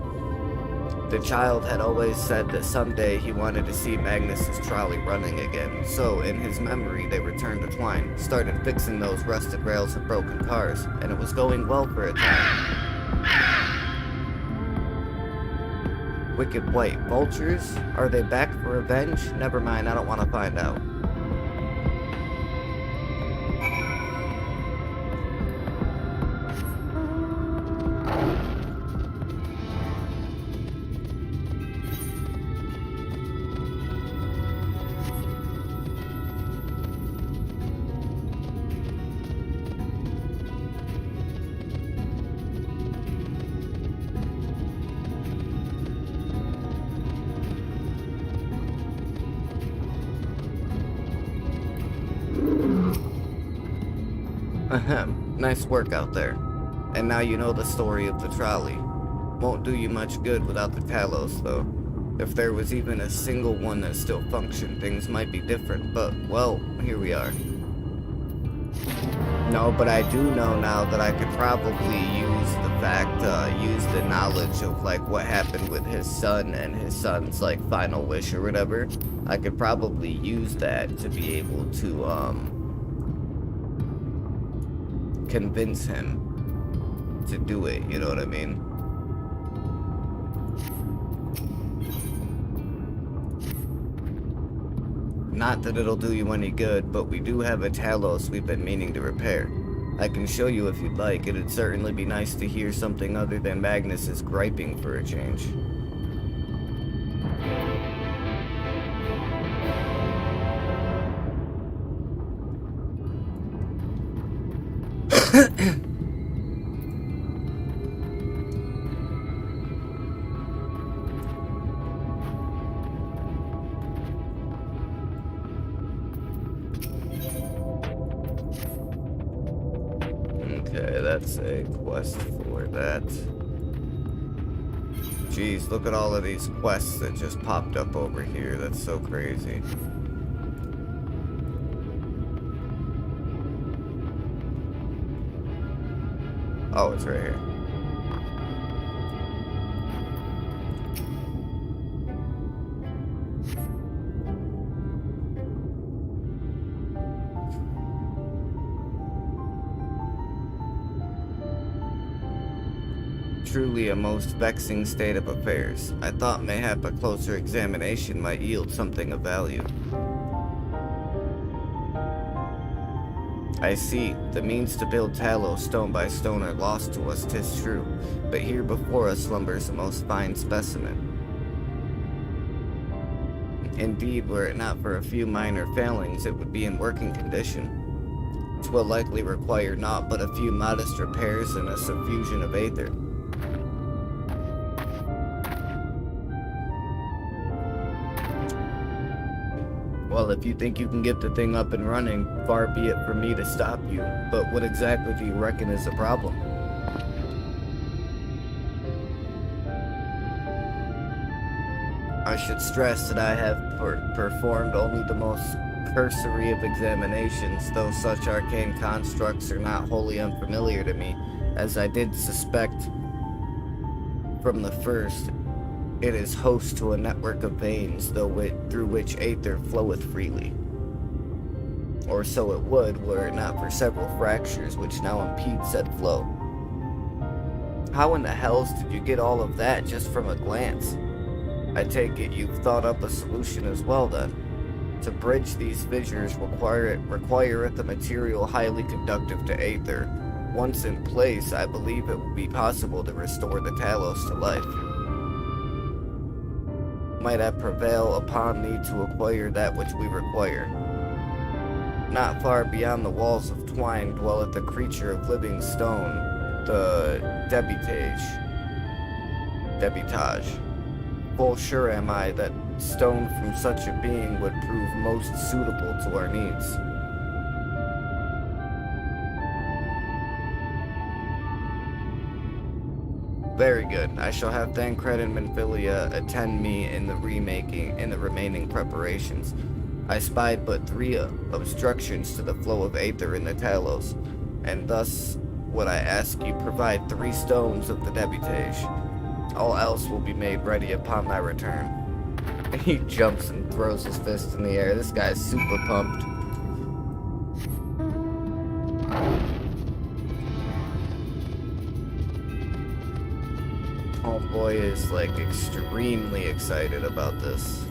The child had always said that someday he wanted to see Magnus's trolley running again, so in his memory they returned to Twine, started fixing those rusted rails and broken cars, and it was going well for a time. Wicked White Vultures? Are they back for revenge? Never mind, I don't want to find out. Ahem, nice work out there. And now you know the story of the trolley. Won't do you much good without the Talos, though. If there was even a single one that still functioned, things might be different, but, well, here we are. No, but I do know now that I could probably use the knowledge of, like, what happened with his son and his son's, like, final wish or whatever. I could probably use that to be able to, convince him to do it, you know what I mean? Not that it'll do you any good, but we do have a Talos we've been meaning to repair. I can show you if you'd like. It'd certainly be nice to hear something other than Magnus's griping for a change. Okay, that's a quest for that. Jeez, look at all of these quests that just popped up over here. That's so crazy. Oh, it's right here. Truly a most vexing state of affairs. I thought mayhap a closer examination might yield something of value. I see. The means to build Talos stone by stone are lost to us, 'tis true, but here before us slumbers a most fine specimen. Indeed, were it not for a few minor failings, it would be in working condition. 'Twill likely require naught but a few modest repairs and a suffusion of aether. Well, if you think you can get the thing up and running, far be it from me to stop you. But what exactly do you reckon is the problem? I should stress that I have performed only the most cursory of examinations, though such arcane constructs are not wholly unfamiliar to me, as I did suspect from the first. It is host to a network of veins, through which aether floweth freely. Or so it would, were it not for several fractures which now impede said flow. How in the hells did you get all of that just from a glance? I take it you've thought up a solution as well then. To bridge these fissures requireth a material highly conductive to aether. Once in place, I believe it will be possible to restore the Talos to life. Might I prevail upon thee to acquire that which we require? Not far beyond the walls of Twine dwelleth a creature of living stone, the Debitage. Full sure am I that stone from such a being would prove most suitable to our needs. Very good. I shall have Thancred and Menphilia attend me in the remaining preparations. I spied but 3 obstructions to the flow of aether in the Talos, and thus would I ask you provide 3 stones of the debutage. All else will be made ready upon my return. He jumps and throws his fist in the air. This guy's super pumped. Homeboy is like extremely excited about this.